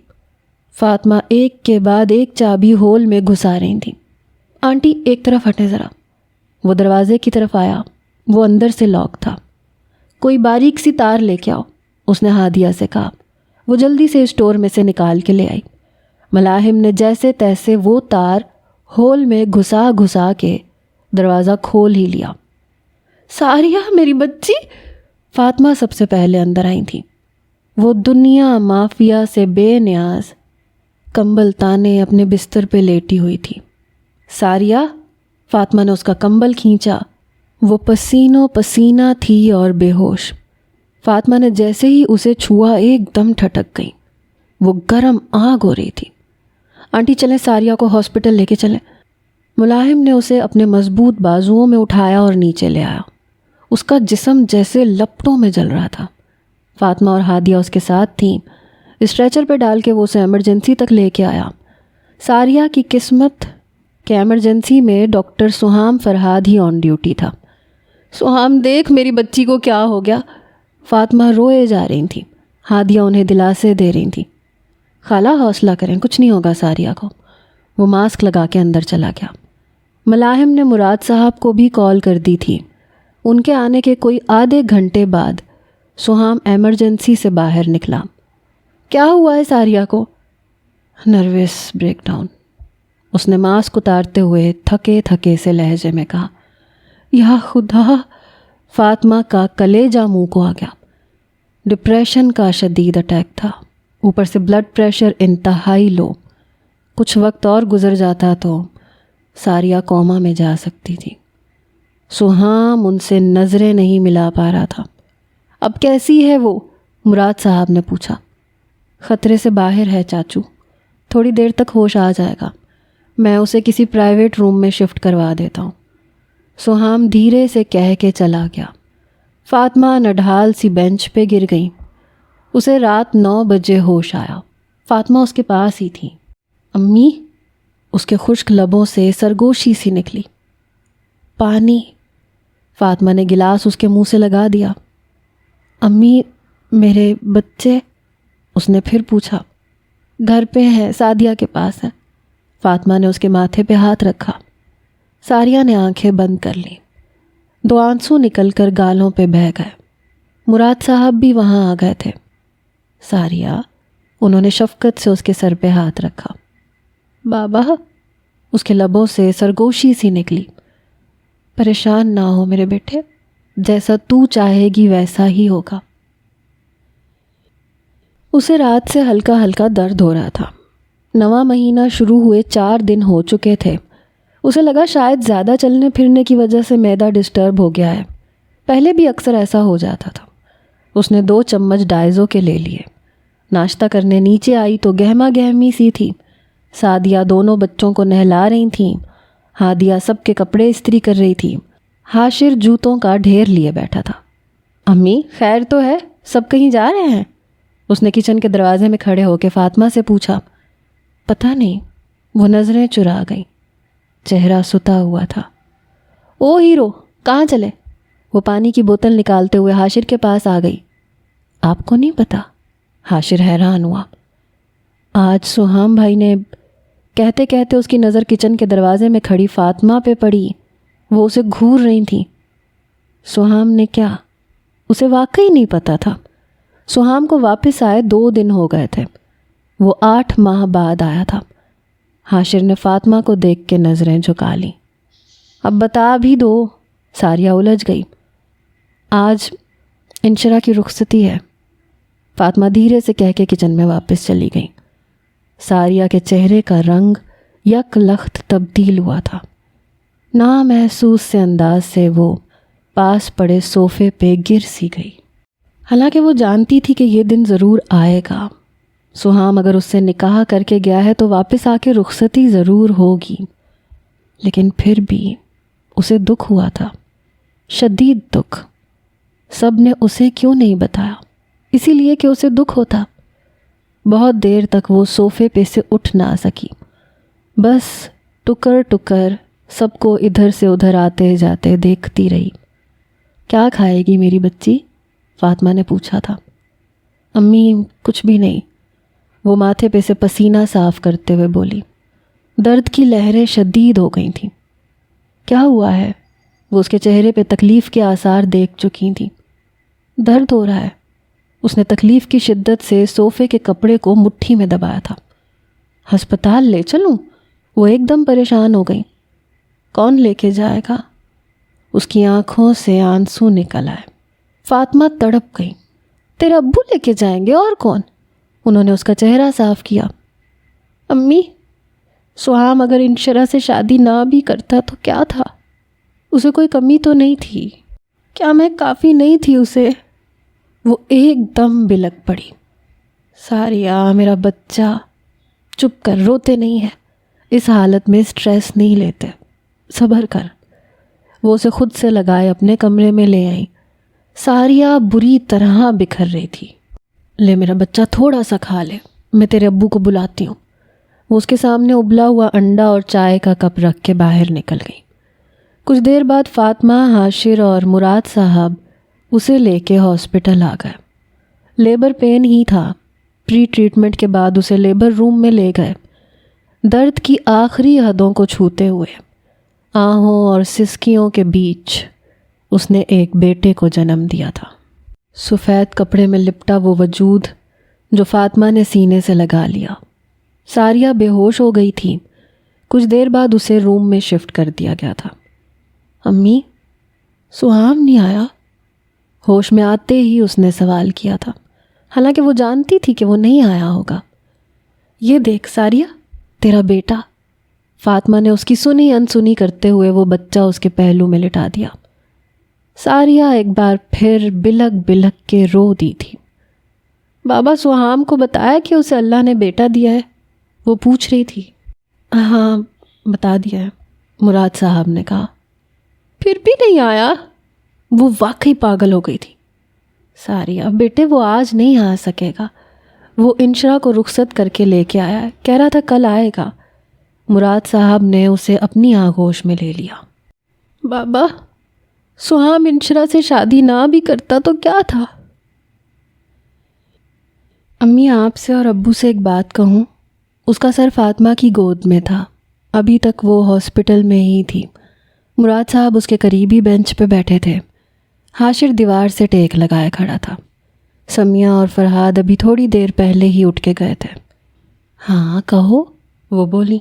فاطمہ ایک کے بعد ایک چابی ہول میں گھسا رہی تھی۔ آنٹی ایک طرف ہٹیں ذرا۔ وہ دروازے کی طرف آیا، وہ اندر سے لاک تھا۔ کوئی باریک سی تار لے کے آؤ، اس نے ہادیہ سے کہا۔ وہ جلدی سے اسٹور میں سے نکال کے لے آئی۔ ملاحم نے جیسے تیسے وہ تار ہول میں گھسا گھسا کے دروازہ کھول ہی لیا۔ ساریہ میری بچی، فاطمہ سب سے پہلے اندر آئی تھی۔ وہ دنیا مافیا سے بے نیاز کمبل تانے اپنے بستر پہ لیٹی ہوئی تھی۔ ساریہ، فاطمہ نے اس کا کمبل کھینچا۔ وہ پسینوں پسینہ تھی اور بے ہوش۔ فاطمہ نے جیسے ہی اسے چھوا ایک دم ٹھٹک گئی۔ وہ گرم آگ ہو رہی تھی۔ آنٹی چلیں، ساریہ کو ہاسپٹل لے کے چلیں۔ ملاحم نے اسے اپنے مضبوط بازوؤں میں اٹھایا اور نیچے لے آیا۔ اس کا جسم جیسے لپٹوں میں جل رہا تھا۔ فاطمہ اور ہادیہ اس کے ساتھ تھیں۔ اسٹریچر پہ ڈال کے وہ اسے ایمرجنسی تک لے کے آیا۔ ساریہ کی قسمت کہ ایمرجنسی میں ڈاکٹر سہام فرہاد ہی آن ڈیوٹی تھا۔ سہام دیکھ میری بچی کو کیا ہو گیا۔ فاطمہ روئے جا رہی تھی۔ ہادیہ انہیں دلاسے دے رہی تھی۔ خالہ حوصلہ کریں، کچھ نہیں ہوگا ساریہ کو۔ وہ ماسک لگا کے اندر چلا گیا۔ ملاحم نے مراد صاحب کو بھی کال کر دی تھی۔ ان کے آنے کے کوئی آدھے گھنٹے بعد سہام ایمرجنسی سے باہر نکلا۔ کیا ہوا ہے ساریہ کو؟ نروس بریک ڈاؤن، اس نے ماسک اتارتے ہوئے تھکے تھکے سے لہجے میں کہا۔ یا خدا، فاطمہ کا کلیجہ منہ کو آ گیا۔ ڈپریشن کا شدید اٹیک تھا، اوپر سے بلڈ پریشر انتہائی لو۔ کچھ وقت اور گزر جاتا تو ساریہ کوما میں جا سکتی تھی۔ سہام ان سے نظریں نہیں ملا پا رہا تھا۔ اب کیسی ہے وہ؟ مراد صاحب نے پوچھا۔ خطرے سے باہر ہے چاچو، تھوڑی دیر تک ہوش آ جائے گا، میں اسے کسی پرائیویٹ روم میں شفٹ کروا دیتا ہوں، سہام دھیرے سے کہہ کے چلا گیا۔ فاطمہ نڈھال سی بینچ پہ گر گئی۔ اسے رات 9 بجے ہوش آیا۔ فاطمہ اس کے پاس ہی تھی۔ امی، اس کے خشک لبوں سے سرگوشی سی نکلی۔ پانی، فاطمہ نے گلاس اس کے منہ سے لگا دیا۔ امی، میرے بچے؟ اس نے پھر پوچھا۔ گھر پہ ہیں، سعدیہ کے پاس ہیں۔ فاطمہ نے اس کے ماتھے پہ ہاتھ رکھا۔ ساریہ نے آنکھیں بند کر لیں۔ 2 آنسو نکل کر گالوں پہ بہہ گئے۔ مراد صاحب بھی وہاں آ گئے تھے۔ ساریہ، انہوں نے شفقت سے اس کے سر پہ ہاتھ رکھا۔ بابا، اس کے لبوں سے سرگوشی سی نکلی۔ پریشان نہ ہو میرے بیٹے، جیسا تو چاہے گی ویسا ہی ہوگا۔ اسے رات سے ہلکا ہلکا درد ہو رہا تھا۔ 9واں مہینہ شروع ہوئے 4 دن ہو چکے تھے۔ اسے لگا شاید زیادہ چلنے پھرنے کی وجہ سے معدہ ڈسٹرب ہو گیا ہے، پہلے بھی اکثر ایسا ہو جاتا تھا۔ اس نے 2 چمچ ڈائزو کے لے لیے۔ ناشتہ کرنے نیچے آئی تو گہما گہمی سی تھی۔ سعدیہ دونوں بچوں کو نہلا رہی تھیں، ہادیہ سب کے کپڑے استری کر رہی تھی، حاشر جوتوں کا ڈھیر لیے بیٹھا تھا۔ امی خیر تو ہے، سب کہیں جا رہے ہیں؟ اس نے کچن کے دروازے میں کھڑے ہو کے فاطمہ سے پوچھا۔ پتہ نہیں، وہ نظریں چرا گئیں، چہرہ ستا ہوا تھا۔ او ہیرو، کہاں چلے؟ وہ پانی کی بوتل نکالتے ہوئے حاشر کے پاس آ گئی۔ آپ کو نہیں پتا؟ حاشر حیران ہوا۔ آج سہام بھائی نے، کہتے کہتے اس کی نظر کچن کے دروازے میں کھڑی فاطمہ پہ پڑی۔ وہ اسے گھور رہی تھیں۔ سہام نے کیا؟ اسے واقعی نہیں پتا تھا۔ سہام کو واپس آئے 2 دن ہو گئے تھے، وہ 8 ماہ بعد آیا تھا۔ حاشر نے فاطمہ کو دیکھ کے نظریں جھکا لیں۔ اب بتا بھی دو، ساریہ الجھ گئی۔ آج انشرا کی رخصتی ہے، فاطمہ دھیرے سے کہہ کے کچن میں واپس چلی گئی۔ ساریہ کے چہرے کا رنگ یک لخت تبدیل ہوا تھا۔ نامحسوس سے انداز سے وہ پاس پڑے صوفے پہ گر سی گئی۔ حالانکہ وہ جانتی تھی کہ یہ دن ضرور آئے گا۔ سہام اگر اس سے نکاح کر کے گیا ہے تو واپس آ کے رخصتی ضرور ہوگی، لیکن پھر بھی اسے دکھ ہوا تھا، شدید دکھ۔ سب نے اسے کیوں نہیں بتایا؟ اسی لیے کہ اسے دکھ ہوتا۔ بہت دیر تک وہ صوفے پہ سے اٹھ نہ سکی، بس ٹکر ٹکر سب کو ادھر سے ادھر آتے جاتے دیکھتی رہی۔ کیا کھائے گی میری بچی؟ فاطمہ نے پوچھا تھا۔ امی کچھ بھی نہیں، وہ ماتھے پہ سے پسینہ صاف کرتے ہوئے بولی۔ درد کی لہریں شدید ہو گئی تھیں۔ کیا ہوا ہے؟ وہ اس کے چہرے پہ تکلیف کے آثار دیکھ چکی تھیں۔ درد ہو رہا ہے۔ اس نے تکلیف کی شدت سے صوفے کے کپڑے کو مٹھی میں دبایا تھا۔ ہسپتال لے چلوں؟ وہ ایک دم پریشان ہو گئی۔ کون لے کے جائے گا؟ اس کی آنکھوں سے آنسو نکل آئے۔ فاطمہ تڑپ گئی۔ تیرے ابو لے کے جائیں گے، اور کون؟ انہوں نے اس کا چہرہ صاف کیا۔ امی، سہام اگر انشرا سے شادی نہ بھی کرتا تو کیا تھا؟ اسے کوئی کمی تو نہیں تھی؟ کیا میں کافی نہیں تھی اسے؟ وہ ایک دم بلک پڑی۔ ساریہ میرا بچہ، چپ کر، روتے نہیں ہے، اس حالت میں سٹریس نہیں لیتے، صبر کر۔ وہ اسے خود سے لگائے اپنے کمرے میں لے آئی۔ ساریہ بری طرح بکھر رہی تھی۔ لے میرا بچہ تھوڑا سا کھا لے، میں تیرے ابو کو بلاتی ہوں۔ وہ اس کے سامنے ابلا ہوا انڈا اور چائے کا کپ رکھ کے باہر نکل گئی۔ کچھ دیر بعد فاطمہ، حاشر اور مراد صاحب اسے لے کے ہاسپٹل آ گئے۔ لیبر پین ہی تھا۔ پری ٹریٹمنٹ کے بعد اسے لیبر روم میں لے گئے۔ درد کی آخری حدوں کو چھوتے ہوئے آہوں اور سسکیوں کے بیچ اس نے ایک بیٹے کو جنم دیا تھا۔ سفید کپڑے میں لپٹا وہ وجود جو فاطمہ نے سینے سے لگا لیا۔ ساریہ بے ہوش ہو گئی تھی۔ کچھ دیر بعد اسے روم میں شفٹ کر دیا گیا تھا۔ امی، سہام نہیں آیا؟ ہوش میں آتے ہی اس نے سوال کیا تھا، حالانکہ وہ جانتی تھی کہ وہ نہیں آیا ہوگا۔ یہ دیکھ ساریہ، تیرا بیٹا۔ فاطمہ نے اس کی سنی انسنی کرتے ہوئے وہ بچہ اس کے پہلو میں لٹا دیا۔ ساریہ ایک بار پھر بلک بلک کے رو دی تھی۔ بابا سہام کو بتایا کہ اسے اللہ نے بیٹا دیا ہے؟ وہ پوچھ رہی تھی۔ ہاں بتا دیا ہے، مراد صاحب نے کہا۔ پھر بھی نہیں آیا؟ وہ واقعی پاگل ہو گئی تھی۔ ساریہ بیٹے، وہ آج نہیں آ سکے گا، وہ انشرا کو رخصت کر کے لے کے آیا ہے، کہہ رہا تھا کل آئے گا۔ مراد صاحب نے اسے اپنی آغوش میں لے لیا۔ بابا، سہام انشرا سے شادی نہ بھی کرتا تو کیا تھا؟ امی، آپ سے اور ابو سے ایک بات کہوں؟ اس کا سر فاطمہ کی گود میں تھا، ابھی تک وہ ہاسپٹل میں ہی تھی۔ مراد صاحب اس کے قریبی بینچ پہ بیٹھے تھے۔ حاشر دیوار سے ٹیک لگائے کھڑا تھا۔ سمیہ اور فرحاد ابھی تھوڑی دیر پہلے ہی اٹھ کے گئے تھے۔ ہاں کہو، وہ بولی۔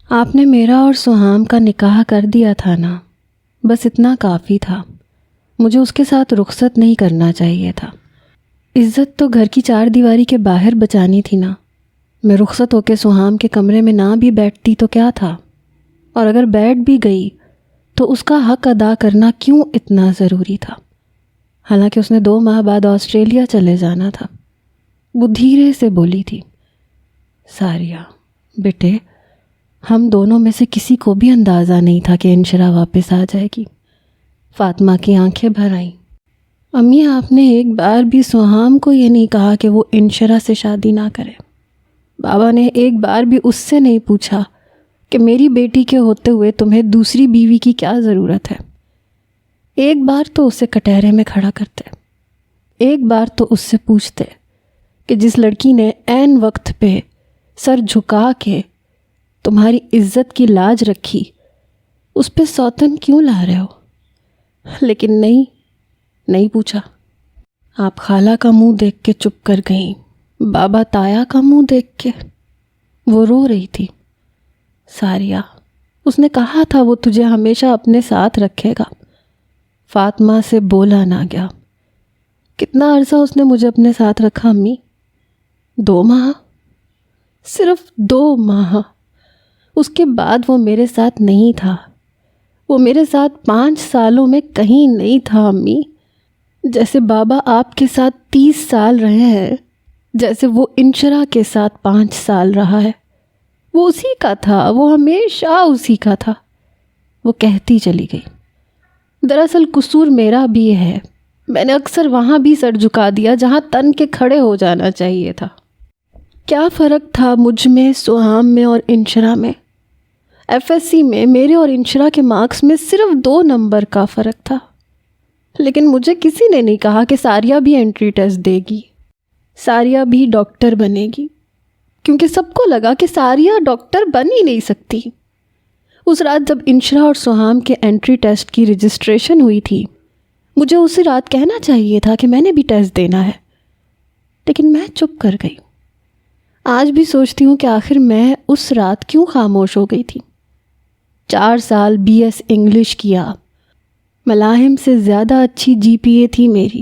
آپ نے میرا اور سہام کا نکاح کر دیا تھا نا، بس اتنا کافی تھا۔ مجھے اس کے ساتھ رخصت نہیں کرنا چاہیے تھا۔ عزت تو گھر کی 4 دیواری کے باہر بچانی تھی نا۔ میں رخصت ہو کے سہام کے کمرے میں نہ بھی بیٹھتی تو کیا تھا؟ اور اگر بیٹھ بھی گئی تو اس کا حق ادا کرنا کیوں اتنا ضروری تھا؟ حالانکہ اس نے 2 ماہ بعد آسٹریلیا چلے جانا تھا۔ وہ دھیرے سے بولی تھی، ساریہ بیٹے، ہم دونوں میں سے کسی کو بھی اندازہ نہیں تھا کہ انشرا واپس آ جائے گی۔ فاطمہ کی آنکھیں بھر آئیں۔ امی، آپ نے ایک بار بھی سہام کو یہ نہیں کہا کہ وہ انشرا سے شادی نہ کرے۔ بابا نے ایک بار بھی اس سے نہیں پوچھا کہ میری بیٹی کے ہوتے ہوئے تمہیں دوسری بیوی کی کیا ضرورت ہے۔ ایک بار تو اسے کٹہرے میں کھڑا کرتے، ایک بار تو اس سے پوچھتے کہ جس لڑکی نے عین وقت پہ سر جھکا کے تمہاری عزت کی لاج رکھی، اس پہ سوتن کیوں لا رہے ہو؟ لیکن نہیں پوچھا۔ آپ خالہ کا منہ دیکھ کے چپ کر گئیں، بابا تایا کا منہ دیکھ کے۔ وہ رو رہی تھی۔ ساریہ، اس نے کہا تھا وہ تجھے ہمیشہ اپنے ساتھ رکھے گا۔ فاطمہ سے بولا نہ گیا۔ کتنا عرصہ اس نے مجھے اپنے ساتھ رکھا امی؟ 2 ماہ، صرف 2 ماہ۔ اس کے بعد وہ میرے ساتھ نہیں تھا۔ وہ میرے ساتھ 5 سالوں میں کہیں نہیں تھا امی۔ جیسے بابا آپ کے ساتھ 30 سال رہے ہیں، جیسے وہ انشرا کے ساتھ 5 سال رہا ہے، وہ اسی کا تھا، وہ ہمیشہ اسی کا تھا۔ وہ کہتی چلی گئی، دراصل قصور میرا بھی ہے، میں نے اکثر وہاں بھی سر جھکا دیا جہاں تن کے کھڑے ہو جانا چاہیے تھا۔ کیا فرق تھا مجھ میں، سہام میں اور انشرا میں؟ FSC میں میرے اور انشرا کے مارکس میں صرف 2 نمبر کا فرق تھا۔ لیکن مجھے کسی نے نہیں کہا کہ ساریہ بھی انٹری ٹیسٹ دے گی، ساریہ بھی ڈاکٹر بنے گی، کیونکہ سب کو لگا کہ ساریہ ڈاکٹر بن ہی نہیں سکتی۔ اس رات جب انشرا اور سہام کے انٹری ٹیسٹ کی رجسٹریشن ہوئی تھی، مجھے اسی رات کہنا چاہیے تھا کہ میں نے بھی ٹیسٹ دینا ہے، لیکن میں چپ کر گئی۔ آج بھی سوچتی ہوں کہ آخر میں اس رات کیوں خاموش ہو گئی تھی۔ 4 سال BS انگلش کیا، ملاحم سے زیادہ اچھی GPA تھی میری،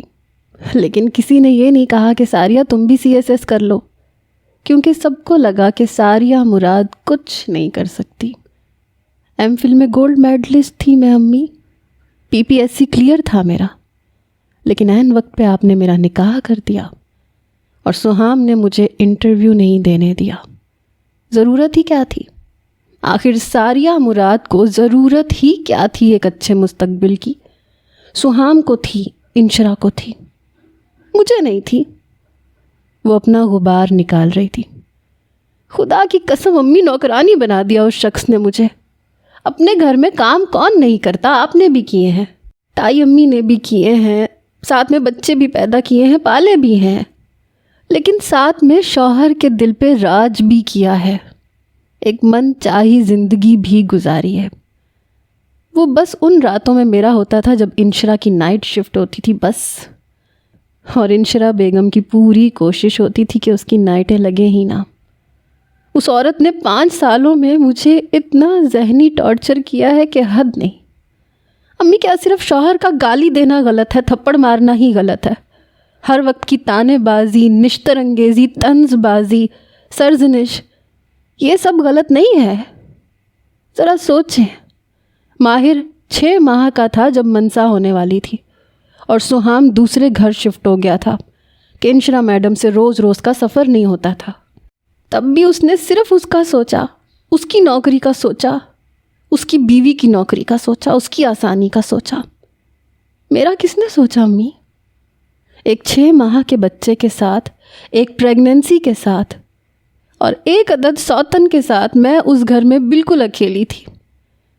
لیکن کسی نے یہ نہیں کہا کہ ساریہ تم بھی CSS کر لو، کیونکہ سب کو لگا کہ ساریہ مراد کچھ نہیں کر سکتی۔ MPhil میں گولڈ میڈلسٹ تھی میں امی، PPSC کلیئر تھا میرا، لیکن عین وقت پہ آپ نے میرا نکاح کر دیا، اور سہام نے مجھے انٹرویو نہیں دینے دیا۔ ضرورت ہی کیا تھی؟ آخر ساریہ مراد کو ضرورت ہی کیا تھی ایک اچھے مستقبل کی؟ سہام کو تھی، انشرا کو تھی، مجھے نہیں تھی۔ وہ اپنا غبار نکال رہی تھی۔ خدا کی قسم امی، نوکرانی بنا دیا اس شخص نے مجھے۔ اپنے گھر میں کام کون نہیں کرتا؟ آپ نے بھی کیے ہیں، تائی امی نے بھی کیے ہیں، ساتھ میں بچے بھی پیدا کیے ہیں، پالے بھی ہیں، لیکن ساتھ میں شوہر کے دل پہ راج بھی کیا ہے، ایک من چاہی زندگی بھی گزاری ہے۔ وہ بس ان راتوں میں میرا ہوتا تھا جب انشرا کی نائٹ شفٹ ہوتی تھی، بس۔ اور انشرا بیگم کی پوری کوشش ہوتی تھی کہ اس کی نائٹیں لگیں ہی نہ۔ اس عورت نے 5 سالوں میں مجھے اتنا ذہنی ٹارچر کیا ہے کہ حد نہیں۔ امی، کیا صرف شوہر کا گالی دینا غلط ہے؟ تھپڑ مارنا ہی غلط ہے؟ ہر وقت کی تانے بازی، نشتر انگیزی، طنز بازی، سرزنش، یہ سب غلط نہیں ہے؟ ذرا سوچیں، ماہر 6 ماہ کا تھا جب منسا ہونے والی تھی، اور سہام دوسرے گھر شفٹ ہو گیا تھا کہ انشرا میڈم سے روز روز کا سفر نہیں ہوتا تھا۔ تب بھی اس نے صرف اس کا سوچا، اس کی نوکری کا سوچا، اس کی بیوی کی نوکری کا سوچا، اس کی آسانی کا سوچا۔ میرا کس نے سوچا امی؟ ایک 6 ماہ کے بچے کے ساتھ، ایک پریگننسی کے ساتھ، اور ایک عدد سوتن کے ساتھ میں اس گھر میں بالکل اکیلی تھی۔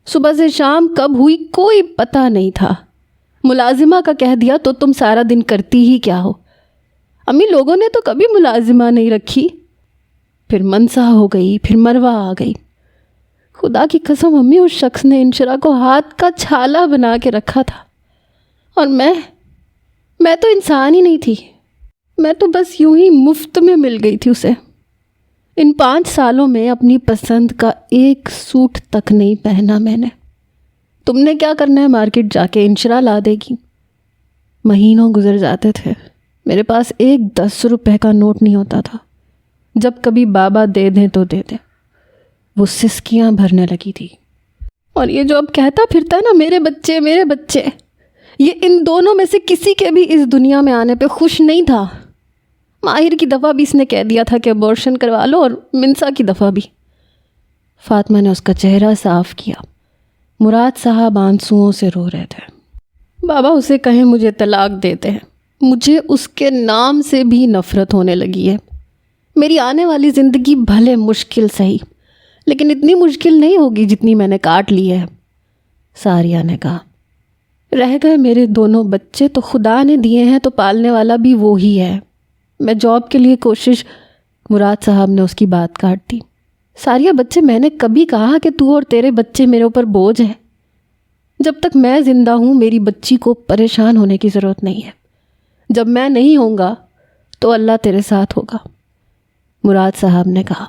صبح سے شام کب ہوئی کوئی پتہ نہیں تھا۔ ملازمہ کا کہہ دیا تو تم سارا دن کرتی ہی کیا ہو؟ امی، لوگوں نے تو کبھی ملازمہ نہیں رکھی، پھر منسا ہو گئی، پھر مروا آ گئی۔ خدا کی قسم امی، اس شخص نے انشرا کو ہاتھ کا چھالا بنا کے رکھا تھا، اور میں تو انسان ہی نہیں تھی، میں تو بس یوں ہی مفت میں مل گئی تھی اسے۔ ان 5 سالوں میں اپنی پسند کا ایک سوٹ تک نہیں پہنا میں نے۔ تم نے کیا کرنا ہے؟ مارکیٹ جا کے انشرا لا دے گی۔ مہینوں گزر جاتے تھے، میرے پاس ایک 10 روپے کا نوٹ نہیں ہوتا تھا۔ جب کبھی بابا دے دیں تو دے دیں۔ وہ سسکیاں بھرنے لگی تھی۔ اور یہ جو اب کہتا پھرتا ہے نا میرے بچے میرے بچے، یہ ان دونوں میں سے کسی کے بھی اس دنیا میں آنے پہ خوش نہیں تھا۔ ماہر کی دفعہ بھی اس نے کہہ دیا تھا کہ ابورشن کروا لو، اور منسا کی دفعہ بھی۔ فاطمہ نے اس کا چہرہ صاف کیا۔ مراد صاحب آنسوؤں سے رو رہے تھے۔ بابا اسے کہیں مجھے طلاق دیتے ہیں، مجھے اس کے نام سے بھی نفرت ہونے لگی ہے۔ میری آنے والی زندگی بھلے مشکل سہی، لیکن اتنی مشکل نہیں ہوگی جتنی میں نے کاٹ لی ہے۔ ساریہ نے کہا، رہ گئے میرے دونوں بچے تو خدا نے دیے ہیں، تو پالنے والا بھی وہی ہے۔ میں جاب کے لیے کوشش۔ مراد صاحب نے اس کی بات کاٹ دی۔ ساریہ بچے، میں نے کبھی کہا کہ تو اور تیرے بچے میرے اوپر بوجھ ہے؟ جب تک میں زندہ ہوں میری بچی کو پریشان ہونے کی ضرورت نہیں ہے۔ جب میں نہیں ہوں گا تو اللہ تیرے ساتھ ہوگا۔ مراد صاحب نے کہا۔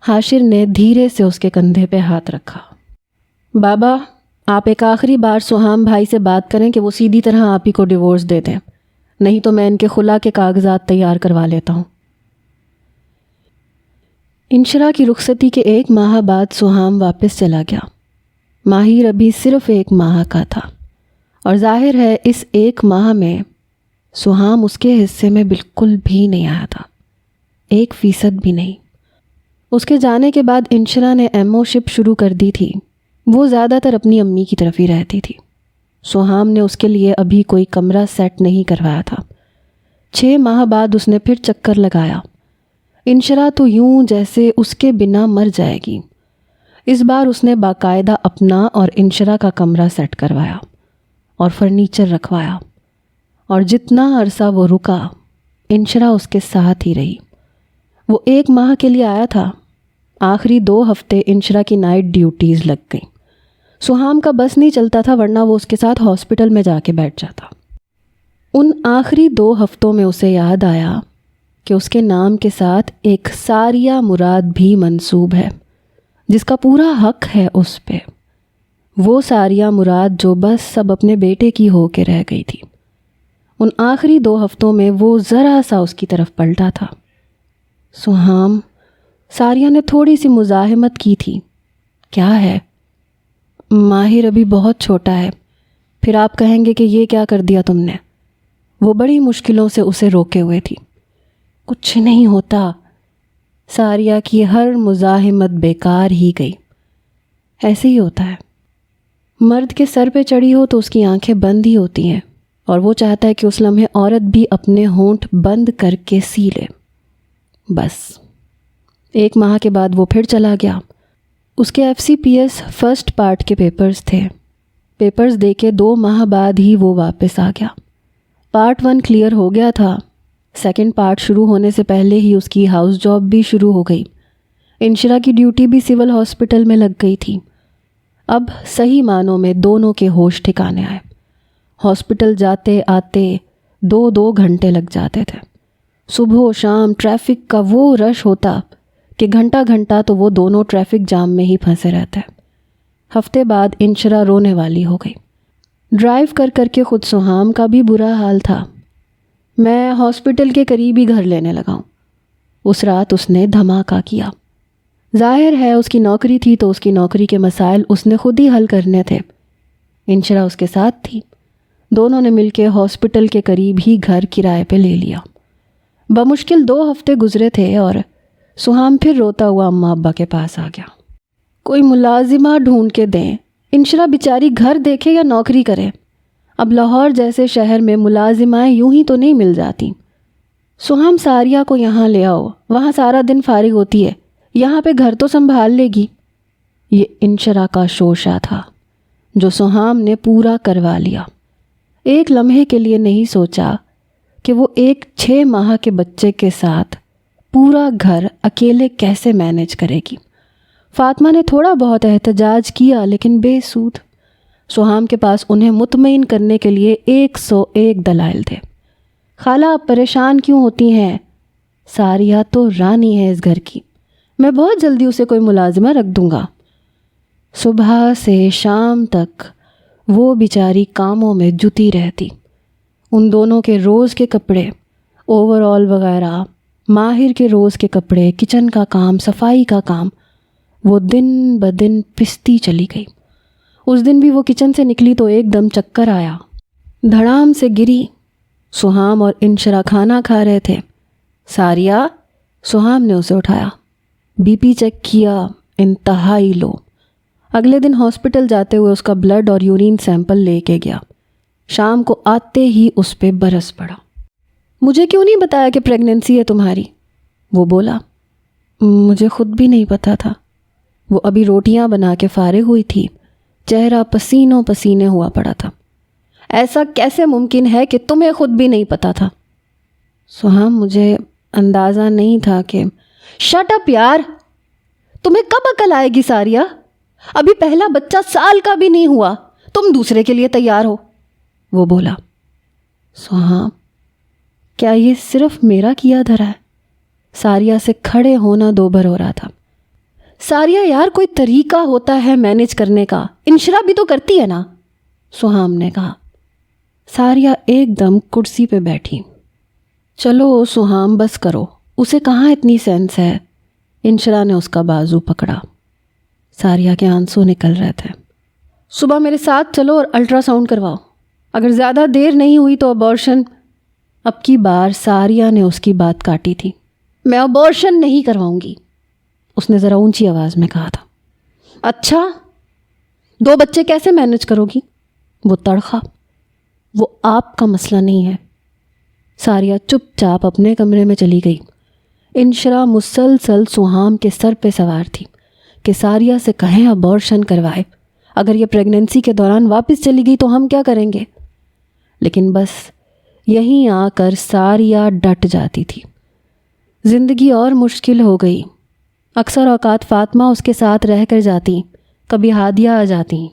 حاشر نے دھیرے سے اس کے کندھے پہ ہاتھ رکھا۔ بابا آپ ایک آخری بار سہام بھائی سے بات کریں کہ وہ سیدھی طرح آپ ہی کو ڈیورس دے دیں، نہیں تو میں ان کے خلا کے کاغذات تیار کروا لیتا ہوں۔ انشرا کی رخصتی کے 1 ماہ بعد سہام واپس چلا گیا۔ ماہر ابھی صرف 1 ماہ کا تھا، اور ظاہر ہے اس 1 ماہ میں سہام اس کے حصے میں بالکل بھی نہیں آیا تھا، 1% بھی نہیں۔ اس کے جانے کے بعد انشرا نے MO شپ شروع کر دی تھی۔ وہ زیادہ تر اپنی امی کی طرف ہی رہتی تھی۔ سہام نے اس کے لیے ابھی کوئی کمرہ سیٹ نہیں کروایا تھا۔ 6 ماہ بعد اس نے پھر چکر لگایا۔ انشرا تو یوں جیسے اس کے بنا مر جائے گی۔ اس بار اس نے باقاعدہ اپنا اور انشرا کا کمرہ سیٹ کروایا اور فرنیچر رکھوایا، اور جتنا عرصہ وہ رکا انشرا اس کے ساتھ ہی رہی۔ وہ 1 ماہ کے لیے آیا تھا۔ آخری 2 ہفتے انشرا کی نائٹ ڈیوٹیز لگ گئیں۔ سہام کا بس نہیں چلتا تھا، ورنہ وہ اس کے ساتھ ہاسپٹل میں جا کے بیٹھ جاتا۔ ان آخری 2 ہفتوں میں اسے یاد آیا کہ اس کے نام کے ساتھ ایک ساریہ مراد بھی منسوب ہے، جس کا پورا حق ہے اس پہ۔ وہ ساریہ مراد جو بس سب اپنے بیٹے کی ہو کے رہ گئی تھی۔ ان آخری 2 ہفتوں میں وہ ذرا سا اس کی طرف پلٹا تھا۔ سہام، ساریہ نے تھوڑی سی مزاحمت کی تھی۔ کیا ہے؟ ماہر ابھی بہت چھوٹا ہے، پھر آپ کہیں گے کہ یہ کیا کر دیا تم نے۔ وہ بڑی مشکلوں سے اسے روکے ہوئے تھی۔ کچھ نہیں ہوتا۔ ساریہ کی ہر مزاحمت بیکار ہی گئی۔ ایسے ہی ہوتا ہے، مرد کے سر پہ چڑھی ہو تو اس کی آنکھیں بند ہی ہوتی ہیں، اور وہ چاہتا ہے کہ اس لمحے عورت بھی اپنے ہونٹ بند کر کے سی لے۔ بس 1 ماہ کے بعد وہ پھر چلا گیا۔ اس کے FCPS فرسٹ پارٹ کے پیپرز تھے۔ پیپرز دے کے 2 ماہ بعد ہی وہ واپس آ گیا۔ پارٹ 1 کلیئر ہو گیا تھا۔ 2nd پارٹ شروع ہونے سے پہلے ہی اس کی ہاؤس جاب بھی شروع ہو گئی۔ انشرا کی ڈیوٹی بھی سول ہاسپٹل میں لگ گئی تھی۔ اب صحیح معنوں میں دونوں کے ہوش ٹھکانے آئے۔ ہاسپٹل جاتے آتے 2 گھنٹے لگ جاتے تھے۔ صبح و شام ٹریفک کا وہ رش ہوتا کہ گھنٹہ تو وہ دونوں ٹریفک جام میں ہی پھنسے رہتے۔ ہفتے بعد انشرا رونے والی ہو گئی۔ ڈرائیو کر کے خود سہام کا بھی برا حال تھا۔ میں ہاسپٹل کے قریب ہی گھر لینے لگا ہوں۔ اس رات اس نے دھماکہ کیا۔ ظاہر ہے اس کی نوکری تھی تو اس کی نوکری کے مسائل اس نے خود ہی حل کرنے تھے۔ انشرا اس کے ساتھ تھی۔ دونوں نے مل کے ہاسپٹل کے قریب ہی گھر کرائے پہ لے لیا۔ بمشکل 2 ہفتے گزرے تھے اور سہام پھر روتا ہوا اماں ابا کے پاس آ گیا۔ کوئی ملازمہ ڈھونڈ کے دیں، انشرا بیچاری گھر دیکھے یا نوکری کرے۔ اب لاہور جیسے شہر میں ملازمائیں یوں ہی تو نہیں مل جاتی۔ سہام، ساریہ کو یہاں لے آؤ، وہاں سارا دن فارغ ہوتی ہے، یہاں پہ گھر تو سنبھال لے گی۔ یہ انشرا کا شوشہ تھا جو سہام نے پورا کروا لیا۔ ایک لمحے کے لیے نہیں سوچا کہ وہ ایک 6 ماہ کے بچے کے ساتھ پورا گھر اکیلے کیسے مینیج کرے گی۔ فاطمہ نے تھوڑا بہت احتجاج کیا لیکن بے سود۔ سہام کے پاس انہیں مطمئن کرنے کے لیے 101 دلائل تھے۔ خالہ آپ پریشان کیوں ہوتی ہیں؟ ساریہ تو رانی ہے اس گھر کی، میں بہت جلدی اسے کوئی ملازمہ رکھ دوں گا۔ صبح سے شام تک وہ بیچاری کاموں میں جتی رہتی۔ ان دونوں کے روز کے کپڑے، اوور آل وغیرہ، ماہر کے روز کے کپڑے، کچن کا کام، صفائی کا کام، وہ دن بدن پستی چلی گئی۔ اس دن بھی وہ کچن سے نکلی تو ایک دم چکر آیا، دھڑام سے گری۔ سہام اور انشرا کھانا کھا رہے تھے۔ ساریہ، سہام نے اسے اٹھایا، بی پی چیک کیا، انتہائی لو۔ اگلے دن ہاسپٹل جاتے ہوئے اس کا بلڈ اور یورین سیمپل لے کے گیا۔ شام کو آتے ہی اس پہ برس پڑا۔ مجھے کیوں نہیں بتایا کہ پریگننسی ہے تمہاری؟ وہ بولا۔ مجھے خود بھی نہیں پتا تھا۔ وہ ابھی روٹیاں بنا کے فارغ ہوئی تھی، چہرہ پسینوں پسینے ہوا پڑا تھا۔ ایسا کیسے ممکن ہے کہ تمہیں خود بھی نہیں پتا تھا؟ سہام، مجھے اندازہ نہیں تھا کہ… شٹ اپ یار، تمہیں کب عقل آئے گی ساریہ؟ ابھی پہلا بچہ سال کا بھی نہیں ہوا، تم دوسرے کے لیے تیار ہو؟ وہ بولا۔ سہام، کیا یہ صرف میرا کیا دھرا ہے؟ ساریہ سے کھڑے ہونا دوبھر ہو رہا تھا۔ ساریہ یار، کوئی طریقہ ہوتا ہے مینیج کرنے کا، انشرا بھی تو کرتی ہے نا، سہام نے کہا۔ ساریہ ایک دم کرسی پہ بیٹھی۔ چلو سہام، بس کرو، اسے کہاں اتنی سینس ہے؟ انشرا نے اس کا بازو پکڑا۔ ساریہ کے آنسو نکل رہے تھے۔ صبح میرے ساتھ چلو اور الٹرا ساؤنڈ کرواؤ، اگر زیادہ دیر نہیں ہوئی تو ابارشن۔ اب کی بار ساریہ نے اس کی بات کاٹی تھی۔ میں ابارشن نہیں کرواؤں گی، اس نے ذرا اونچی آواز میں کہا تھا۔ اچھا، 2 بچے کیسے مینج کرو گی؟ وہ تڑخا۔ وہ آپ کا مسئلہ نہیں ہے۔ ساریہ چپ چاپ اپنے کمرے میں چلی گئی۔ انشرا مسلسل سہام کے سر پہ سوار تھی کہ ساریہ سے کہیں ابارشن کروائے، اگر یہ پریگننسی کے دوران واپس چلی گئی تو ہم کیا کریں گے؟ لیکن بس یہیں آ کر ساریہ ڈٹ جاتی تھی۔ زندگی اور مشکل ہو گئی۔ اکثر اوقات فاطمہ اس کے ساتھ رہ کر جاتی، کبھی ہادیہ آ جاتی۔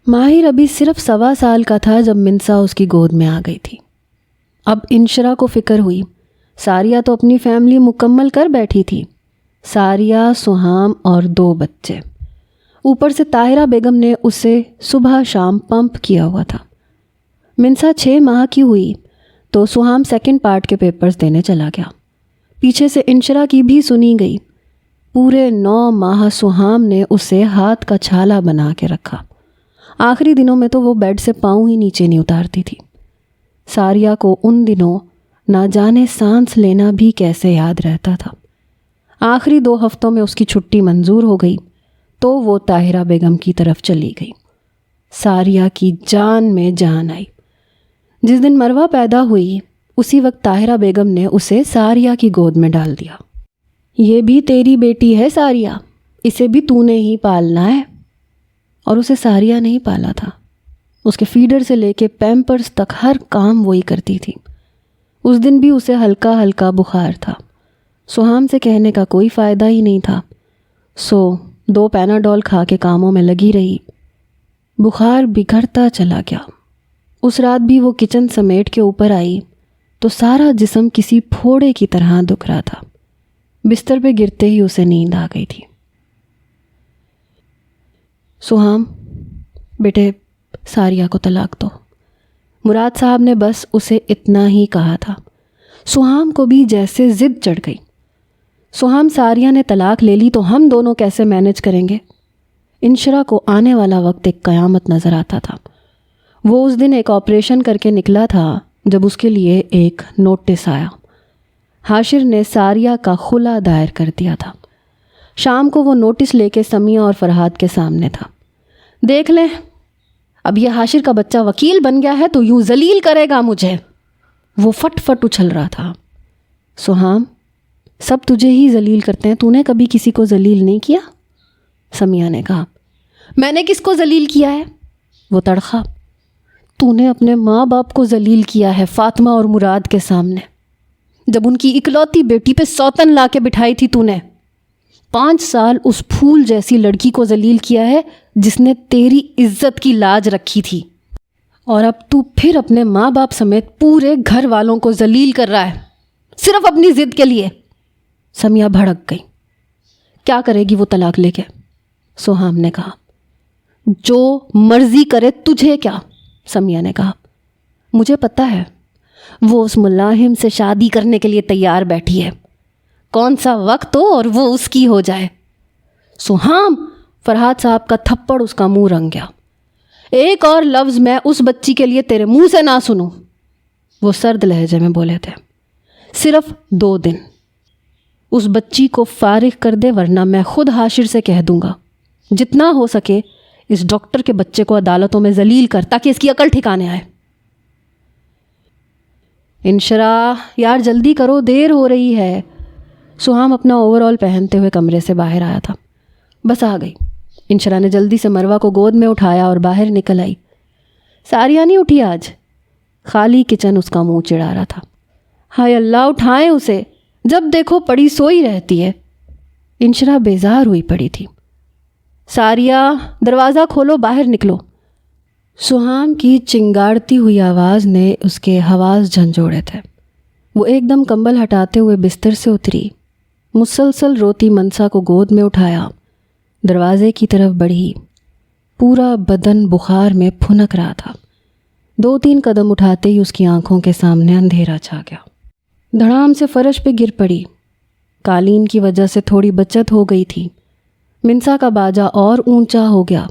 ماہر ابھی صرف 1.25 سال کا تھا جب منسا اس کی گود میں آ گئی تھی۔ اب انشرا کو فکر ہوئی، ساریہ تو اپنی فیملی مکمل کر بیٹھی تھی، ساریہ، سہام اور 2 بچے۔ اوپر سے طاہرہ بیگم نے اسے صبح شام پمپ کیا ہوا تھا۔ منسا 6 ماہ کی ہوئی تو سہام 2nd پارٹ کے پیپرز دینے چلا گیا۔ پیچھے سے انشرا کی بھی سنی گئی۔ پورے 9 ماہ سہام نے اسے ہاتھ کا چھالا بنا کے رکھا۔ آخری دنوں میں تو وہ بیڈ سے پاؤں ہی نیچے نہیں اتارتی تھی۔ ساریہ کو ان دنوں نہ جانے سانس لینا بھی کیسے یاد رہتا تھا۔ آخری 2 ہفتوں میں اس کی چھٹی منظور ہو گئی تو وہ طاہرہ بیگم کی طرف چلی گئی۔ ساریہ کی جان میں جان آئی۔ جس دن مروہ پیدا ہوئی اسی وقت طاہرہ بیگم نے اسے ساریہ کی گود میں ڈال دیا۔ یہ بھی تیری بیٹی ہے ساریہ، اسے بھی تو نے ہی پالنا ہے۔ اور اسے ساریہ نہیں پالا تھا، اس کے فیڈر سے لے کے پیمپرز تک ہر کام وہی کرتی تھی۔ اس دن بھی اسے ہلکا ہلکا بخار تھا۔ سہام سے کہنے کا کوئی فائدہ ہی نہیں تھا، سو 2 پیناڈول کھا کے کاموں میں لگی رہی۔ بخار بگڑتا چلا گیا۔ اس رات بھی وہ کچن سمیٹ کے اوپر آئی تو سارا جسم کسی پھوڑے کی طرح دکھ رہا تھا۔ بستر پہ گرتے ہی اسے نیند آ گئی تھی۔ سہام، بیٹے ساریہ کو طلاق دو، مراد صاحب نے بس اسے اتنا ہی کہا تھا۔ سہام کو بھی جیسے ضد چڑھ گئی۔ سہام، ساریہ نے طلاق لے لی تو ہم دونوں کیسے مینج کریں گے؟ انشرا کو آنے والا وقت ایک قیامت نظر آتا تھا۔ وہ اس دن ایک آپریشن کر کے نکلا تھا جب اس کے لیے ایک نوٹس آیا۔ حاشر نے ساریہ کا خلا دائر کر دیا تھا۔ شام کو وہ نوٹس لے کے سمیہ اور فرحاد کے سامنے تھا۔ دیکھ لیں، اب یہ حاشر کا بچہ وکیل بن گیا ہے تو یوں ذلیل کرے گا مجھے۔ وہ فٹ فٹ اچھل رہا تھا۔ سہام، سب تجھے ہی ذلیل کرتے ہیں، تو نے کبھی کسی کو ذلیل نہیں کیا؟ سمیہ نے کہا۔ میں نے کس کو ذلیل کیا ہے؟ وہ تڑخا۔ تو نے اپنے ماں باپ کو ذلیل کیا ہے فاطمہ اور مراد کے سامنے، جب ان کی اکلوتی بیٹی پہ سوتن لا کے بٹھائی تھی تو نے۔ 5 سال اس پھول جیسی لڑکی کو ذلیل کیا ہے جس نے تیری عزت کی لاج رکھی تھی، اور اب تو پھر اپنے ماں باپ سمیت پورے گھر والوں کو ذلیل کر رہا ہے صرف اپنی ضد کے لیے۔ سمیہ بھڑک گئی۔ کیا کرے گی وہ طلاق لے کے؟ سہام نے کہا۔ جو مرضی کرے، تجھے کیا؟ سمیہ نے کہا۔ مجھے پتہ ہے وہ اس ملاحم سے شادی کرنے کے لیے تیار بیٹھی ہے، کون سا وقت ہو اور وہ اس کی ہو جائے۔ سہام، فرحاد صاحب کا تھپڑ اس کا منہ رنگ گیا۔ ایک اور لفظ میں اس بچی کے لیے تیرے منہ سے نہ سنوں، وہ سرد لہجے میں بولے تھے۔ صرف 2 دن، اس بچی کو فارغ کر دے ورنہ میں خود حاشر سے کہہ دوں گا۔ جتنا ہو سکے اس ڈاکٹر کے بچے کو عدالتوں میں ذلیل کر تاکہ اس کی عقل ٹھکانے آئے۔ انشرا یار جلدی کرو، دیر ہو رہی ہے۔ سہام اپنا اوور آل پہنتے ہوئے کمرے سے باہر آیا تھا۔ بس آ گئی۔ انشرا نے جلدی سے مروہ کو گود میں اٹھایا اور باہر نکل آئی۔ ساریہ نہیں اٹھی آج؟ خالی کچن اس کا منہ چڑھا رہا تھا۔ ہائے اللہ، اٹھائیں اسے، جب دیکھو پڑی سوئی رہتی ہے۔ انشرا بیزار ہوئی پڑی تھی۔ ساریہ دروازہ کھولو، باہر نکلو۔ سہام کی چنگاڑتی ہوئی آواز نے اس کے حواس جھنجھوڑے تھے۔ وہ ایک دم کمبل ہٹاتے ہوئے بستر سے اتری، مسلسل روتی منسا کو گود میں اٹھایا، دروازے کی طرف بڑھی۔ پورا بدن بخار میں پھنک رہا تھا۔ 2-3 قدم اٹھاتے ہی اس کی آنکھوں کے سامنے اندھیرا چھا گیا۔ دھڑام سے فرش پہ گر پڑی۔ قالین کی وجہ سے تھوڑی بچت ہو گئی تھی۔ منسا کا باجا اور اونچا ہو گیا۔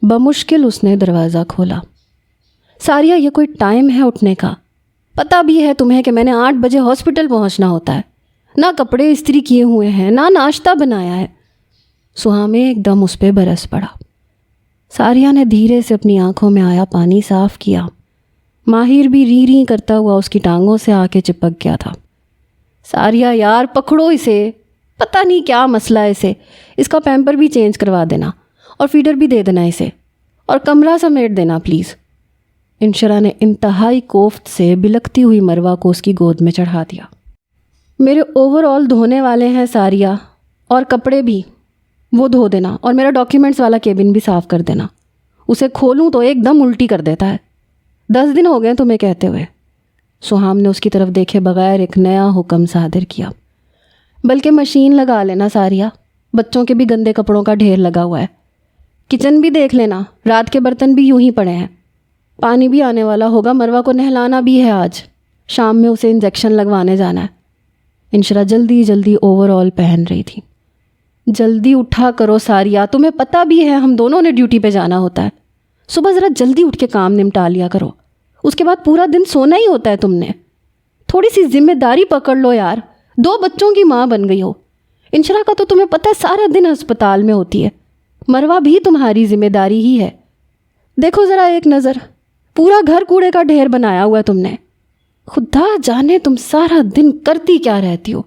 بمشکل اس نے دروازہ کھولا۔ ساریہ، یہ کوئی ٹائم ہے اٹھنے کا؟ پتہ بھی ہے تمہیں کہ میں نے 8 بجے ہاسپٹل پہنچنا ہوتا ہے۔ نہ کپڑے استری کیے ہوئے ہیں، نہ ناشتہ بنایا ہے۔ سہام ایک دم اس پہ برس پڑا۔ ساریہ نے دھیرے سے اپنی آنکھوں میں آیا پانی صاف کیا۔ ماہر بھی ری ری کرتا ہوا اس کی ٹانگوں سے آ کے چپک گیا تھا۔ ساریہ یار پکڑو اسے، پتہ نہیں کیا مسئلہ ہے اسے، اس کا پیمپر بھی چینج کروا دینا اور فیڈر بھی دے دینا اسے، اور کمرہ سمیٹ دینا پلیز۔ انشرا نے انتہائی کوفت سے بلکتی ہوئی مروہ کو اس کی گود میں چڑھا دیا۔ میرے اوور آل دھونے والے ہیں ساریہ، اور کپڑے بھی، وہ دھو دینا، اور میرا ڈاکیومنٹس والا کیبن بھی صاف کر دینا۔ اسے کھولوں تو ایک دم الٹی کر دیتا ہے۔ 10 دن ہو گئے تمہیں کہتے ہوئے۔ سہام نے اس کی طرف دیکھے بغیر ایک نیا حکم صادر کیا۔ بلکہ مشین لگا لینا ساریہ، بچوں کے بھی گندے کپڑوں کا ڈھیر لگا ہوا ہے۔ کچن بھی دیکھ لینا، رات کے برتن بھی یوں ہی پڑے ہیں۔ پانی بھی آنے والا ہوگا، مروہ کو نہلانا بھی ہے آج، شام میں اسے انجیکشن لگوانے جانا ہے۔ انشرا جلدی جلدی اوور آل پہن رہی تھی۔ جلدی اٹھا کرو ساریہ، تمہیں پتہ بھی ہے ہم دونوں نے ڈیوٹی پہ جانا ہوتا ہے۔ صبح ذرا جلدی اٹھ کے کام نمٹا لیا کرو، اس کے بعد پورا دن سونا ہی ہوتا ہے تم نے۔ تھوڑی سی ذمہ داری پکڑ لو یار، 2 بچوں کی ماں بن گئی ہو۔ انشرا کا تو تمہیں پتہ ہے سارا دن ہسپتال میں ہوتی ہے، مروہ بھی تمہاری ذمہ داری ہی ہے۔ دیکھو ذرا ایک نظر، پورا گھر کوڑے کا ڈھیر بنایا ہوا ہے تم نے۔ خدا جانے تم سارا دن کرتی کیا رہتی ہو۔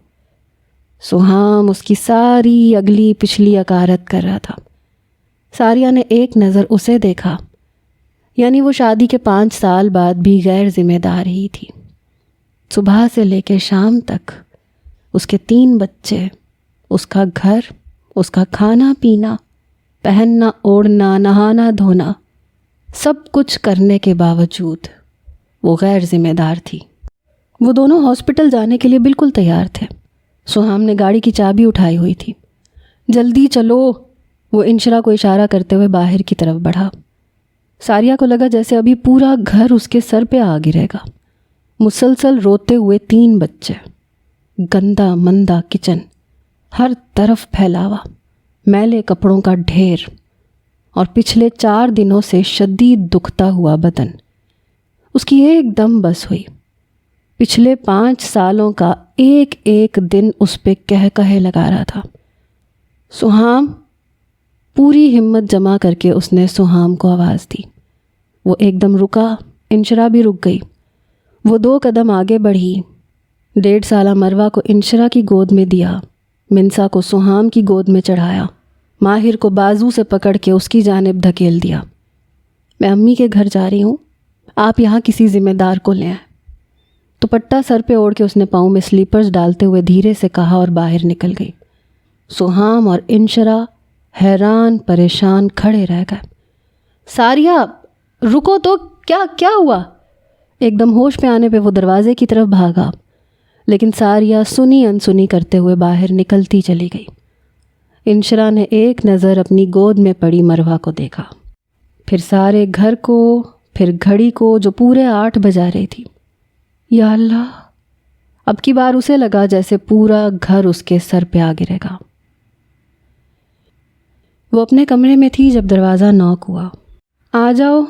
سہام اس کی ساری اگلی پچھلی عکارت کر رہا تھا۔ ساریہ نے ایک نظر اسے دیکھا، یعنی وہ شادی کے 5 سال بعد بھی غیر ذمہ دار ہی تھی۔ صبح سے لے کے شام تک اس کے 3 بچے، اس کا گھر، اس کا کھانا پینا، پہننا اوڑھنا، نہانا دھونا، سب کچھ کرنے کے باوجود وہ غیر ذمہ دار تھی۔ وہ دونوں ہاسپٹل جانے کے لیے بالکل تیار تھے۔ سہام نے گاڑی کی چابی اٹھائی ہوئی تھی۔ جلدی چلو، وہ انشرا کو اشارہ کرتے ہوئے باہر کی طرف بڑھا۔ ساریہ کو لگا جیسے ابھی پورا گھر اس کے سر پہ آ گرے گا۔ مسلسل روتے ہوئے 3 بچے، گندا مندا کچن، ہر طرف پھیلاوا، میلے کپڑوں کا ڈھیر، اور پچھلے 4 دنوں سے شدید دکھتا ہوا بدن۔ اس کی ایک دم بس ہوئی۔ پچھلے 5 سالوں کا ایک ایک دن اس پہ کہے لگا رہا تھا۔ سہام، پوری ہمت جمع کر کے اس نے سہام کو آواز دی۔ وہ ایک دم رکا، انشرا بھی رک گئی۔ وہ 2 قدم آگے بڑھی، 1.5 سالہ مروہ کو انشرا کی گود میں دیا، منسا کو سہام کی گود میں چڑھایا، ماہر کو بازو سے پکڑ کے اس کی جانب دھکیل دیا۔ میں امی کے گھر جا رہی ہوں، آپ یہاں کسی ذمہ دار کو لے آئیں۔ دوپٹہ سر پہ اوڑھ کے اس نے پاؤں میں سلیپرز ڈالتے ہوئے دھیرے سے کہا اور باہر نکل گئی۔ سہام اور انشرا حیران پریشان کھڑے رہ گئے۔ ساریہ رکو تو، کیا ہوا؟ ایک دم ہوش پہ آنے پہ وہ دروازے کی طرف بھاگا، لیکن ساریہ سنی انسنی کرتے ہوئے باہر نکلتی چلی گئی۔ انشرا نے ایک نظر اپنی گود میں پڑی مروہ کو دیکھا، پھر سارے گھر کو، پھر گھڑی کو جو پورے 8 بجا رہی تھی۔ یا اللہ، اب کی بار اسے لگا جیسے پورا گھر اس کے سر پہ آ گرے گا۔ وہ اپنے کمرے میں تھی جب دروازہ ناک ہوا۔ آ جاؤ،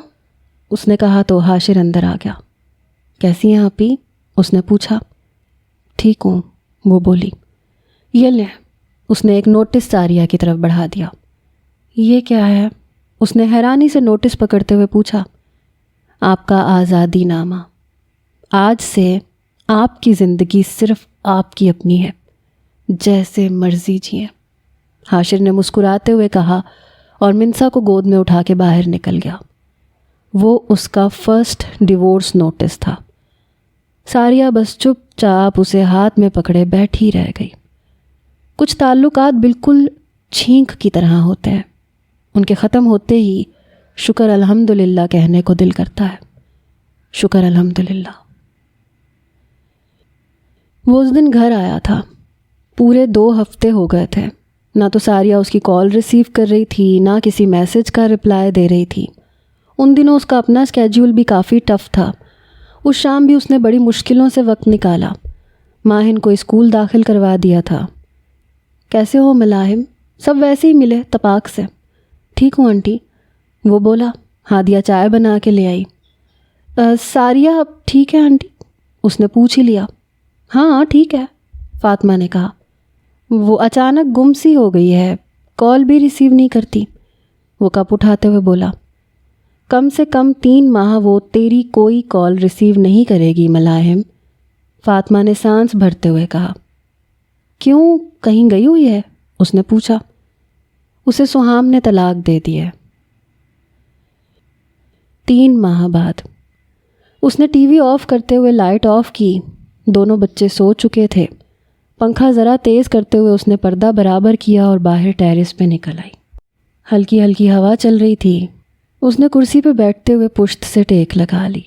اس نے کہا تو حاشر اندر آ گیا۔ کیسی ہیں آپی؟ اس نے پوچھا۔ ٹھیک ہوں، وہ بولی۔ یہ لیں، اس نے ایک نوٹس ساریہ کی طرف بڑھا دیا۔ یہ کیا ہے؟ اس نے حیرانی سے نوٹس پکڑتے ہوئے پوچھا۔ آپ کا آزادی نامہ۔ آج سے آپ کی زندگی صرف آپ کی اپنی ہے، جیسے مرضی جئیں۔ حاشر نے مسکراتے ہوئے کہا اور منسا کو گود میں اٹھا کے باہر نکل گیا۔ وہ اس کا فرسٹ ڈیورس نوٹس تھا۔ ساریہ بس چپ چاپ اسے ہاتھ میں پکڑے بیٹھی رہ گئی۔ کچھ تعلقات بالکل چھینک کی طرح ہوتے ہیں، ان کے ختم ہوتے ہی شکر الحمدللہ کہنے کو دل کرتا ہے۔ شکر الحمدللہ۔ وہ اس دن گھر آیا تھا۔ پورے 2 ہفتے ہو گئے تھے، نہ تو ساریہ اس کی کال ریسیو کر رہی تھی، نہ کسی میسج کا رپلائی دے رہی تھی۔ ان دنوں اس کا اپنا اسکیجول بھی کافی ٹف تھا۔ اس شام بھی اس نے بڑی مشکلوں سے وقت نکالا۔ ماہن کو اسکول داخل کروا دیا تھا۔ کیسے ہو ملاحم؟ سب ویسے ہی ملے تپاک سے۔ ٹھیک ہوں آنٹی، وہ بولا۔ ہادیہ چائے بنا کے لے آئی۔ ساریہ اب ٹھیک ہے آنٹی؟ اس نے پوچھ ہی لیا۔ ہاں ٹھیک ہے، فاطمہ نے کہا۔ وہ اچانک گم سی ہو گئی ہے، کال بھی ریسیو نہیں کرتی۔ وہ کپ اٹھاتے ہوئے بولا۔ کم سے کم 3 ماہ وہ تیری کوئی کال ریسیو نہیں کرے گی ملاحم، فاطمہ نے سانس بھرتے ہوئے کہا۔ کیوں، کہیں گئی ہوئی ہے؟ اس نے پوچھا۔ اسے سہام نے طلاق دے دی ہے۔ 3 ماہ بعد اس نے ٹی وی آف کرتے ہوئے لائٹ آف کی۔ دونوں بچے سو چکے تھے۔ پنکھا ذرا تیز کرتے ہوئے اس نے پردہ برابر کیا اور باہر ٹیرس پہ نکل آئی۔ ہلکی ہلکی ہوا چل رہی تھی۔ اس نے کرسی پہ بیٹھتے ہوئے پشت سے ٹیک لگا لی۔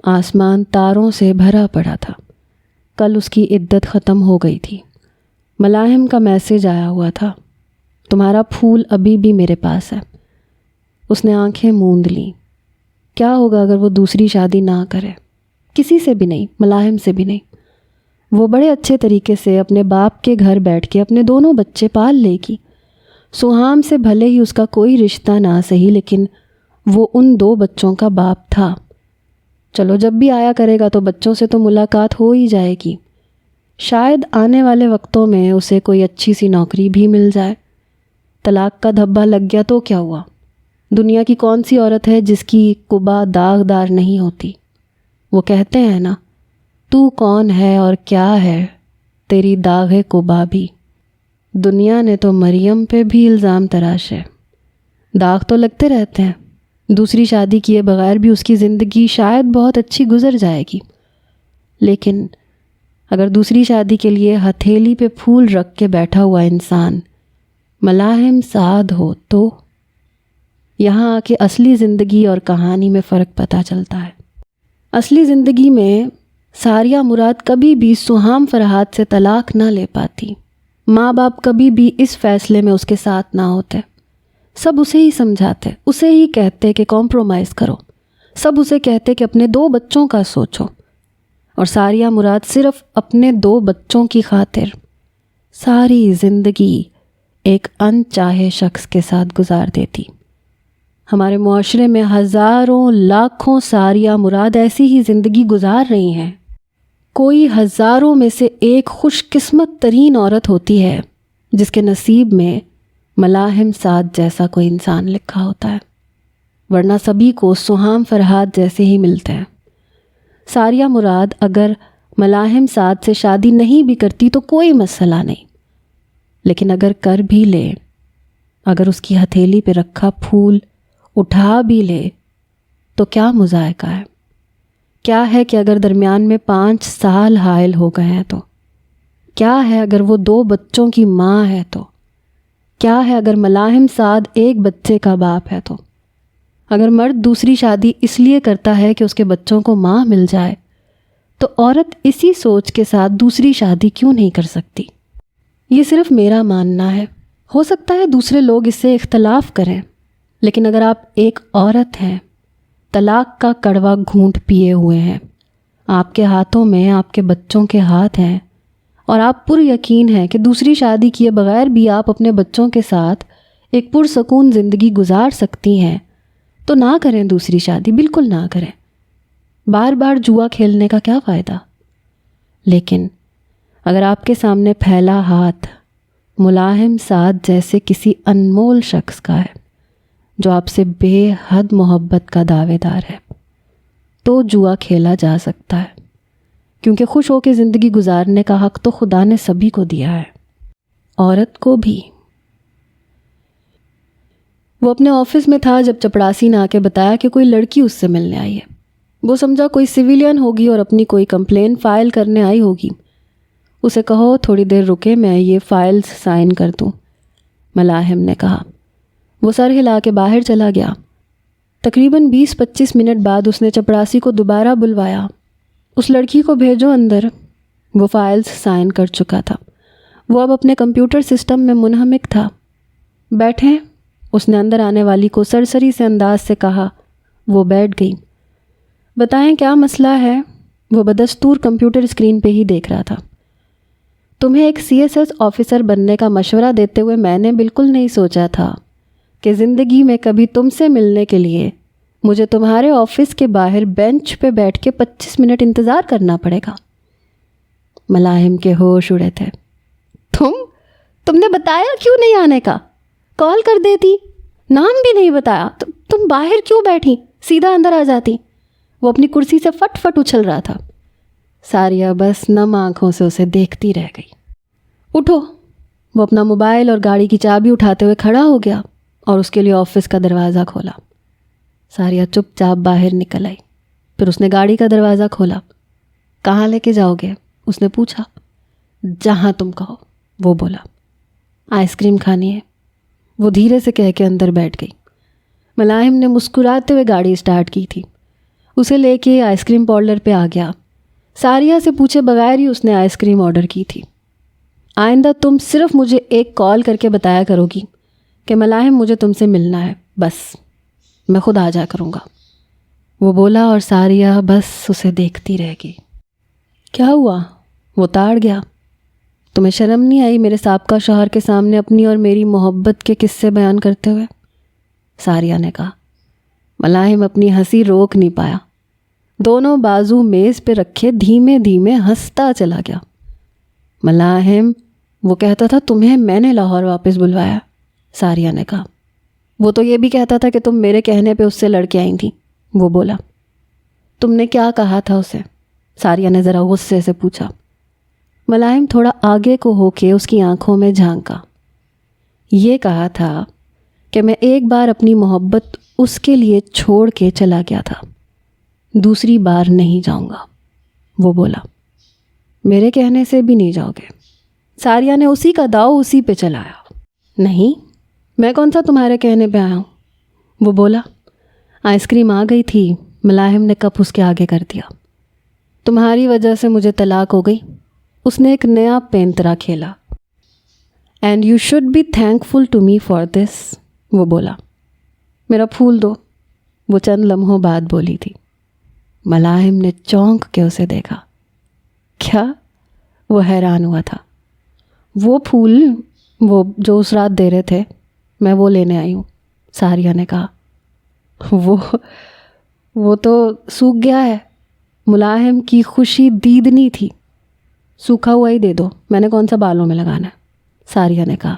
آسمان تاروں سے بھرا پڑا تھا۔ کل اس کی عدت ختم ہو گئی تھی۔ ملاحم کا میسج آیا ہوا تھا، تمہارا پھول ابھی بھی میرے پاس ہے۔ اس نے آنکھیں موند لیں۔ کیا ہوگا اگر وہ دوسری شادی نہ کرے؟ کسی سے بھی نہیں، ملاحم سے بھی نہیں۔ وہ بڑے اچھے طریقے سے اپنے باپ کے گھر بیٹھ کے اپنے دونوں بچے پال لے گی۔ سہام سے بھلے ہی اس کا کوئی رشتہ نہ صحیح، لیکن وہ ان 2 بچوں کا باپ تھا۔ چلو جب بھی آیا کرے گا تو بچوں سے تو ملاقات ہو ہی جائے گی۔ شاید آنے والے وقتوں میں اسے کوئی اچھی سی نوکری بھی مل جائے۔ طلاق کا دھبا لگ گیا تو کیا ہوا؟ دنیا کی کون سی عورت ہے جس کی قبا داغدار نہیں ہوتی؟ وہ کہتے ہیں نا، تو کون ہے اور کیا ہے تیری داغ قبا بھی۔ دنیا نے تو مریم پہ بھی الزام تراشے۔ داغ تو لگتے رہتے ہیں۔ دوسری شادی کیے بغیر بھی اس کی زندگی شاید بہت اچھی گزر جائے گی، لیکن اگر دوسری شادی کے لیے ہتھیلی پہ پھول رکھ کے بیٹھا ہوا انسان ملاحم سعد ہو تو یہاں آ کے اصلی زندگی اور کہانی میں فرق پتہ چلتا ہے۔ اصلی زندگی میں ساریہ مراد کبھی بھی سہام فرحات سے طلاق نہ لے پاتی۔ ماں باپ کبھی بھی اس فیصلے میں اس کے ساتھ نہ ہوتے۔ سب اسے ہی سمجھاتے، اسے ہی کہتے کہ کمپرومائز کرو، سب اسے کہتے کہ اپنے 2 بچوں کا سوچو، اور ساریہ مراد صرف اپنے 2 بچوں کی خاطر ساری زندگی ایک انچاہے شخص کے ساتھ گزار دیتی۔ ہمارے معاشرے میں ہزاروں لاکھوں ساریہ مراد ایسی ہی زندگی گزار رہی ہیں۔ کوئی ہزاروں میں سے ایک خوش قسمت ترین عورت ہوتی ہے جس کے نصیب میں ملاحم سعد جیسا کوئی انسان لکھا ہوتا ہے، ورنہ سبھی کو سہام فرحات جیسے ہی ملتے ہیں۔ ساریہ مراد اگر ملاحم سعد سے شادی نہیں بھی کرتی تو کوئی مسئلہ نہیں، لیکن اگر کر بھی لے، اگر اس کی ہتھیلی پہ رکھا پھول اٹھا بھی لے تو کیا مذائقہ ہے؟ کیا ہے کہ اگر درمیان میں 5 سال حائل ہو گئے ہیں تو؟ کیا ہے اگر وہ 2 بچوں کی ماں ہے تو؟ کیا ہے اگر ملاحم سعد ایک بچے کا باپ ہے تو؟ اگر مرد دوسری شادی اس لیے کرتا ہے کہ اس کے بچوں کو ماں مل جائے تو عورت اسی سوچ کے ساتھ دوسری شادی کیوں نہیں کر سکتی؟ یہ صرف میرا ماننا ہے، ہو سکتا ہے دوسرے لوگ اس سے اختلاف کریں، لیکن اگر آپ ایک عورت ہیں، طلاق کا کڑوا گھونٹ پیے ہوئے ہیں، آپ کے ہاتھوں میں آپ کے بچوں کے ہاتھ ہیں، اور آپ پر یقین ہیں کہ دوسری شادی کیے بغیر بھی آپ اپنے بچوں کے ساتھ ایک پرسکون زندگی گزار سکتی ہیں، تو نہ کریں دوسری شادی، بالکل نہ کریں. بار بار جوا کھیلنے کا کیا فائدہ؟ لیکن اگر آپ کے سامنے پھیلا ہاتھ ملاحم سعد جیسے کسی انمول شخص کا ہے جو آپ سے بے حد محبت کا دعوے دار ہے، تو جوا کھیلا جا سکتا ہے، کیونکہ خوش ہو کے زندگی گزارنے کا حق تو خدا نے سبھی کو دیا ہے، عورت کو بھی. وہ اپنے آفس میں تھا جب چپڑاسی نے آ کے بتایا کہ کوئی لڑکی اس سے ملنے آئی ہے. وہ سمجھا کوئی سویلین ہوگی اور اپنی کوئی کمپلین فائل کرنے آئی ہوگی. اسے کہو تھوڑی دیر رکے، میں یہ فائلز سائن کر دوں، ملاحم نے کہا. وہ سر ہلا کے باہر چلا گیا. تقریباً 20-25 منٹ بعد اس نے چپڑاسی کو دوبارہ بلوایا. اس لڑکی کو بھیجو اندر. وہ فائلز سائن کر چکا تھا. وہ اب اپنے کمپیوٹر سسٹم میں منہمک تھا. بیٹھیں، اس نے اندر آنے والی کو سرسری سے انداز سے کہا. وہ بیٹھ گئی. بتائیں کیا مسئلہ ہے؟ وہ بدستور کمپیوٹر اسکرین پہ ہی دیکھ رہا تھا. تمہیں ایک CSS آفیسر بننے کا مشورہ دیتے ہوئے میں نے بالکل نہیں سوچا تھا کہ زندگی میں کبھی تم سے ملنے کے لیے مجھے تمہارے آفس کے باہر بینچ پہ بیٹھ کے 25 منٹ انتظار کرنا پڑے گا. ملاحم کے ہوش اڑے تھے. تم نے بتایا کیوں نہیں آنے کا؟ کال کر دیتی، نام بھی نہیں بتایا. تم باہر کیوں بیٹھی؟ سیدھا اندر آ جاتی. وہ اپنی کرسی سے فٹ فٹ اچھل رہا تھا. ساریہ بس نم آنکھوں سے اسے دیکھتی رہ گئی. اٹھو. وہ اپنا موبائل اور گاڑی کی چابی اٹھاتے ہوئے کھڑا ہو گیا اور اس کے لیے آفس کا دروازہ کھولا. ساریہ چپ چاپ باہر نکل آئی. پھر اس نے گاڑی کا دروازہ کھولا. کہاں لے کے جاؤ گے؟ اس نے پوچھا. جہاں تم کہو، وہ بولا. آئس کریم کھانی ہے؟ وہ دھیرے سے کہہ کے اندر بیٹھ گئی. ملاحم نے مسکراتے ہوئے گاڑی اسٹارٹ کی تھی. اسے لے کے آئس کریم پارلر پہ آ گیا. ساریہ سے پوچھے بغیر ہی اس نے آئس کریم آرڈر کی تھی. آئندہ تم صرف مجھے ایک کال کر کے بتایا کرو گی کہ ملاحم مجھے تم سے ملنا ہے، بس میں خود آ جا کروں گا، وہ بولا. اور ساریہ بس اسے دیکھتی رہ گئی. کیا ہوا؟ وہ تاڑ گیا. تمہیں شرم نہیں آئی میرے سابقہ شوہر کے سامنے اپنی اور میری محبت کے قصے بیان کرتے ہوئے؟ ساریہ نے کہا. ملاحم اپنی ہنسی روک نہیں پایا. دونوں بازو میز پہ رکھے دھیمے دھیمے ہنستا چلا گیا. ملاحم، وہ کہتا تھا تمہیں میں نے لاہور واپس بلوایا. ساریہ نے کہا. وہ تو یہ بھی کہتا تھا کہ تم میرے کہنے پہ اس سے لڑ کے آئی تھیں، وہ بولا. تم نے کیا کہا تھا اسے؟ ساریہ نے ذرا غصے سے پوچھا. ملاحم تھوڑا آگے کو ہو کے اس کی آنکھوں میں جھانکا. یہ کہا تھا کہ میں ایک بار اپنی محبت اس کے لیے چھوڑ کے چلا گیا تھا، دوسری بار نہیں جاؤں گا، وہ بولا. میرے کہنے سے بھی نہیں جاؤ گے؟ ساریہ نے اسی کا داؤ اسی پہ چلایا. نہیں، میں کون سا تمہارے کہنے پہ آیا ہوں، وہ بولا. آئس کریم آ گئی تھی. ملاحم نے کپ اس کے آگے کر دیا. تمہاری وجہ سے مجھے طلاق ہو گئی. اس نے ایک نیا پینترا کھیلا. And you should be thankful to me for this, وہ بولا. میرا پھول دو، وہ چند لمحوں بعد بولی تھی. ملاحم نے چونک کے اسے دیکھا. کیا؟ وہ حیران ہوا تھا. وہ پھول، وہ جو اس رات دے رہے تھے، میں وہ لینے آئی ہوں، ساریہ نے کہا. وہ تو سوکھ گیا ہے. ملاحم کی خوشی دیدنی تھی. سوکھا ہوا ہی دے دو، میں نے کون سا بالوں میں لگانا ہے، ساریہ نے کہا.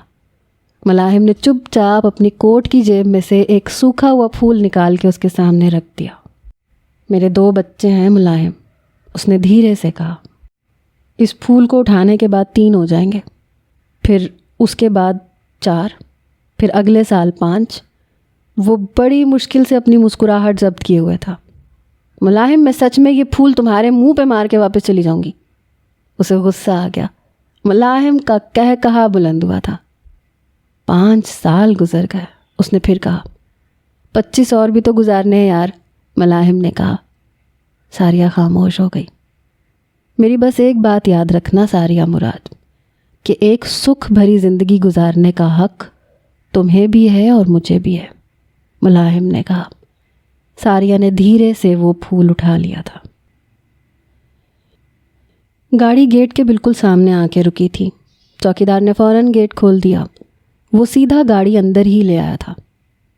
ملاحم نے چپ چاپ اپنی کوٹ کی جیب میں سے ایک سوکھا ہوا پھول نکال کے اس کے سامنے رکھ دیا. میرے 2 بچے ہیں ملاحم، اس نے دھیرے سے کہا. اس پھول کو اٹھانے کے بعد 3 ہو جائیں گے، پھر اس کے بعد 4، پھر اگلے سال 5. وہ بڑی مشکل سے اپنی مسکراہٹ ضبط کیے ہوئے تھا. ملاحم، میں سچ میں یہ پھول تمہارے منہ پہ مار کے واپس چلی جاؤں گی. اسے غصہ آ گیا. ملاحم کا کہا بلند ہوا تھا. 5 سال گزر گئے. اس نے پھر کہا. 25 اور بھی تو گزارنے ہیں یار، ملاحم نے کہا. ساریہ خاموش ہو گئی. میری بس ایک بات یاد رکھنا ساریہ مراد، کہ ایک سکھ بھری زندگی گزارنے کا حق تمہیں بھی ہے اور مجھے بھی ہے، ملاحم نے کہا. ساریہ نے دھیرے سے وہ پھول اٹھا لیا تھا. گاڑی گیٹ کے بالکل سامنے آ کے رکی تھی. چوکیدار نے فوراً گیٹ کھول دیا. وہ سیدھا گاڑی اندر ہی لے آیا تھا.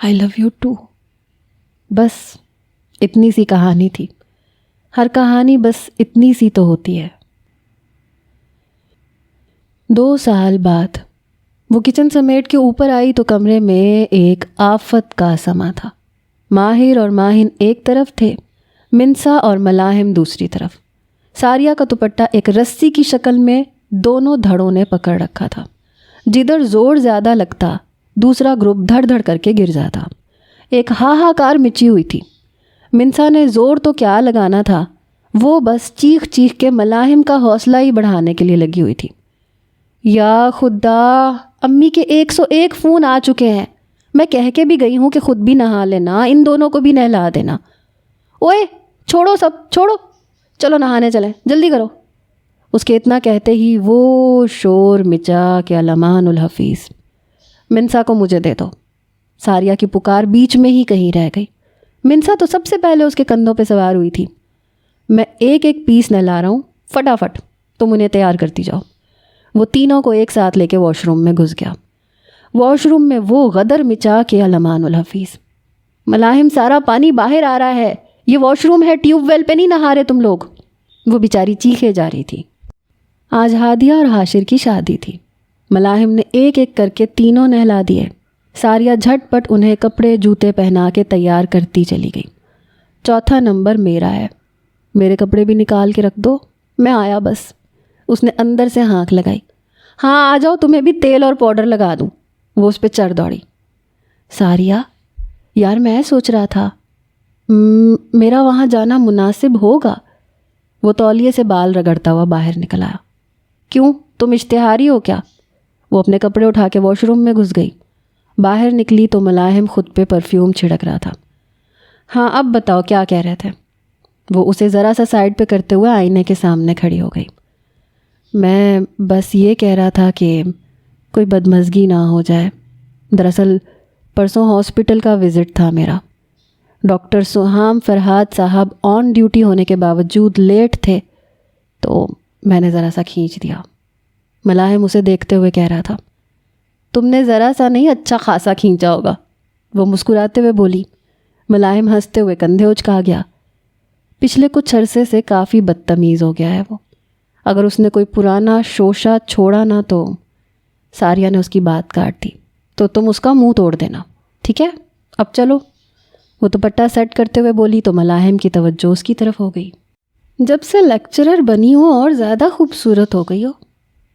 آئی لو یو ٹو. بس اتنی سی کہانی تھی. ہر کہانی بس اتنی سی تو ہوتی ہے. 2 سال بعد وہ کچن سمیٹ کے اوپر آئی تو کمرے میں ایک آفت کا سما تھا. ماہر اور ماہن ایک طرف تھے، منسا اور ملاحم دوسری طرف. ساریہ کا دوپٹہ ایک رسی کی شکل میں دونوں دھڑوں نے پکڑ رکھا تھا. جدھر زور زیادہ لگتا دوسرا گروپ دھڑ دھڑ کر کے گر جاتا. ایک ہاہاکار مچی ہوئی تھی. منسا نے زور تو کیا لگانا تھا، وہ بس چیخ چیخ کے ملاحم کا حوصلہ ہی بڑھانے کے لیے لگی ہوئی تھی. یا خدا، امی کے 101 فون آ چکے ہیں. میں کہہ کے بھی گئی ہوں کہ خود بھی نہا لینا، ان دونوں کو بھی نہلا دینا. اوئے چھوڑو، سب چھوڑو، چلو نہانے چلیں، جلدی کرو. اس کے اتنا کہتے ہی وہ شور مچا کہ علمان الحفیظ. منسا کو مجھے دے دو. ساریہ کی پکار بیچ میں ہی کہیں رہ گئی. منسا تو سب سے پہلے اس کے کندھوں پہ سوار ہوئی تھی. میں ایک ایک پیس نہلا رہا ہوں، فٹافٹ تم انہیں تیار کرتی جاؤ. وہ تینوں کو ایک ساتھ لے کے واش روم میں گھس گیا. واش روم میں وہ غدر مچا کے علمان الحفیظ. ملاحم سارا پانی باہر آ رہا ہے، یہ واش روم ہے، ٹیوب ویل پہ نہیں نہا رہے تم لوگ. وہ بیچاری چیخے جا رہی تھی. آج ہادیہ اور حاشر کی شادی تھی. ملاحم نے ایک ایک کر کے تینوں نہلا دیے. ساریہ جھٹ پٹ انہیں کپڑے جوتے پہنا کے تیار کرتی چلی گئی. 4تھا نمبر میرا ہے، میرے کپڑے بھی نکال کے رکھ دو، میں آیا بس. اس نے اندر سے ہانک لگائی. ہاں آ جاؤ، تمہیں بھی تیل اور پاؤڈر لگا دوں. وہ اس پہ چڑھ دوڑی. ساریہ، یار میں سوچ رہا تھا میرا وہاں جانا مناسب ہوگا. وہ تولیے سے بال رگڑتا ہوا باہر نکل آیا. کیوں، تم اشتہاری ہو کیا؟ وہ اپنے کپڑے اٹھا کے واش روم میں گھس گئی. باہر نکلی تو ملاحم خود پہ پرفیوم چھڑک رہا تھا. ہاں اب بتاؤ کیا کہہ رہے تھے؟ وہ اسے ذرا سا سائڈ پہ کرتے ہوئے آئینے کے سامنے کھڑی ہو گئی. میں بس یہ کہہ رہا تھا کہ کوئی بدمزگی نہ ہو جائے. دراصل پرسوں ہاسپٹل کا وزٹ تھا میرا. ڈاکٹر سہام فرہاد صاحب آن ڈیوٹی ہونے کے باوجود لیٹ تھے تو میں نے ذرا سا کھینچ دیا. ملاحم اسے دیکھتے ہوئے کہہ رہا تھا. تم نے ذرا سا نہیں، اچھا خاصا کھینچا ہوگا. وہ مسکراتے ہوئے بولی. ملاحم ہنستے ہوئے کندھے اچکا گیا. پچھلے کچھ عرصے سے کافی بدتمیز ہو گیا ہے وہ. اگر اس نے کوئی پرانا شوشہ چھوڑا نہ تو. ساریہ نے اس کی بات کاٹ دی. تو تم اس کا منہ توڑ دینا، ٹھیک ہے؟ اب چلو. وہ دوپٹہ سیٹ کرتے ہوئے بولی تو ملاحم کی توجہ اس کی طرف ہو گئی. جب سے لیکچرر بنی ہو اور زیادہ خوبصورت ہو گئی ہو.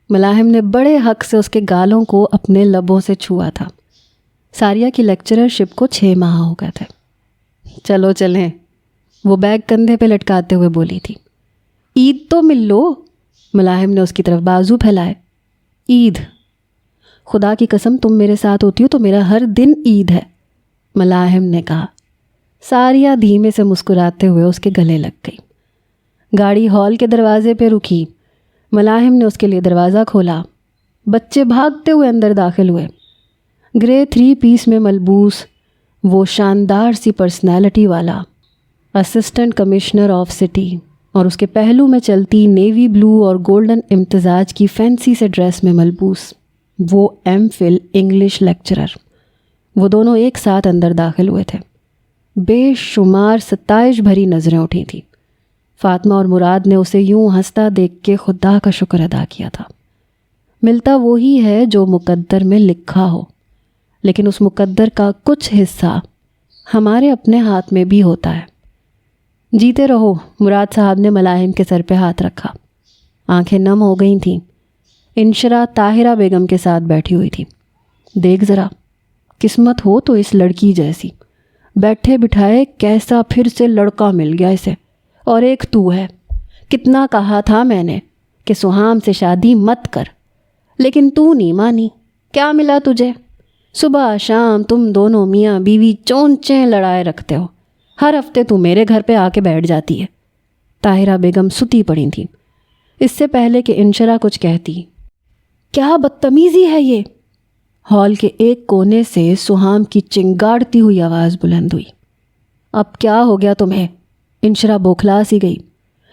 ملاحم نے بڑے حق سے اس کے گالوں کو اپنے لبوں سے چھوا تھا. ساریہ کی لیکچرر شپ کو 6 ماہ ہو گئے تھے. چلو چلیں. وہ بیگ کندھے پہ لٹکاتے ہوئے بولی تھی. عید تو مل لو. ملاحم نے اس کی طرف بازو پھیلائے. عید؟ خدا کی قسم تم میرے ساتھ ہوتی ہو تو میرا ہر دن عید ہے، ملاحم نے کہا. ساریہ دھیمے سے مسکراتے ہوئے اس کے گلے لگ گئی. گاڑی ہال کے دروازے پہ رکی. ملاحم نے اس کے لیے دروازہ کھولا. بچے بھاگتے ہوئے اندر داخل ہوئے. گرے 3 پیس میں ملبوس وہ شاندار سی پرسنالٹی والا اسسٹنٹ کمشنر آف سٹی اور اس کے پہلو میں چلتی نیوی بلو اور گولڈن امتزاج کی فینسی سے ڈریس میں ملبوس وہ ایم فل انگلش لیکچرر. وہ دونوں ایک ساتھ اندر داخل ہوئے تھے. بے شمار ستائش بھری نظریں اٹھی تھیں. فاطمہ اور مراد نے اسے یوں ہنستا دیکھ کے خدا کا شکر ادا کیا تھا. ملتا وہی ہے جو مقدر میں لکھا ہو، لیکن اس مقدر کا کچھ حصہ ہمارے اپنے ہاتھ میں بھی ہوتا ہے. جیتے رہو. مراد صاحب نے ملاحم کے سر پہ ہاتھ رکھا. آنکھیں نم ہو گئی تھیں. انشرا طاہرہ بیگم کے ساتھ بیٹھی ہوئی تھی. دیکھ ذرا، قسمت ہو تو اس لڑکی جیسی. بیٹھے بٹھائے کیسا پھر سے لڑکا مل گیا اسے. اور ایک تو ہے. کتنا کہا تھا میں نے کہ سہام سے شادی مت کر، لیکن تو نہیں مانی. کیا ملا تجھے؟ صبح شام تم دونوں میاں بیوی چونچیں لڑائے رکھتے ہو. ہر ہفتے تو میرے گھر پہ آ کے بیٹھ جاتی ہے. طاہرہ بیگم ستی پڑی تھیں. اس سے پہلے کہ انشرا کچھ کہتی. کیا بدتمیزی ہے یہ؟ ہال کے ایک کونے سے سہام کی چنگاڑتی ہوئی آواز بلند ہوئی. اب کیا ہو گیا تمہیں؟ انشرا بوکھلا سی گئی.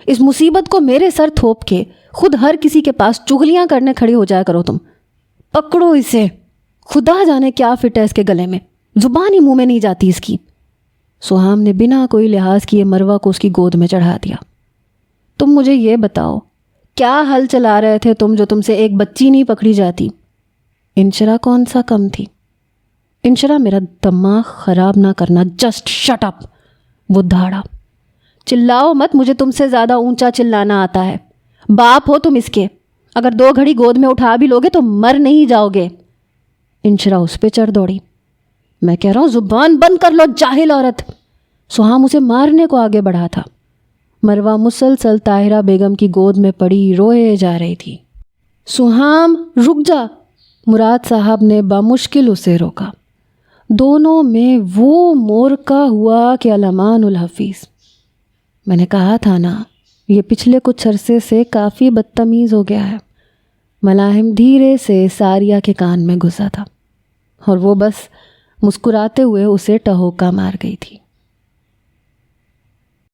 اس مصیبت کو میرے سر تھوپ کے خود ہر کسی کے پاس چغلیاں کرنے کھڑی ہو جایا کرو تم. پکڑو اسے، خدا جانے کیا فٹ ہے اس کے گلے میں. زبان ہی منہ میں نہیں جاتی اس کی۔ سہام نے بنا کوئی لحاظ کیے مروہ کو اس کی گود میں چڑھا دیا۔ تم مجھے یہ بتاؤ، کیا حل چلا رہے تھے تم جو تم سے ایک بچی نہیں پکڑی جاتی؟ انشرا کون سا کم تھی؟ انشرا میرا دماغ خراب نہ کرنا، جسٹ شٹ اپ۔ وہ دھاڑا۔ چلاؤ مت، مجھے تم سے زیادہ اونچا چلانا آتا ہے۔ باپ ہو تم اس کے، اگر 2 گھڑی گود میں اٹھا بھی لوگے تو مر نہیں جاؤ گے۔ انشرا اس پہ چڑھ دوڑی۔ میں کہہ رہا ہوں زبان بند کر لو جاہل عورت۔ سہام اسے مارنے کو آگے بڑھا تھا۔ مروہ مسلسل طاہرہ بیگم کی گود میں پڑی روئے جا رہی تھی۔ سہام رک جا، مراد صاحب نے بامشکل اسے روکا۔ دونوں میں وہ مورکا ہوا کہ الامان الحفیظ۔ میں نے کہا تھا نا، یہ پچھلے کچھ عرصے سے کافی بدتمیز ہو گیا ہے۔ ملاحم دھیرے سے ساریہ کے کان میں گھسا تھا اور وہ بس مسکراتے ہوئے اسے ٹہوکا مار گئی تھی۔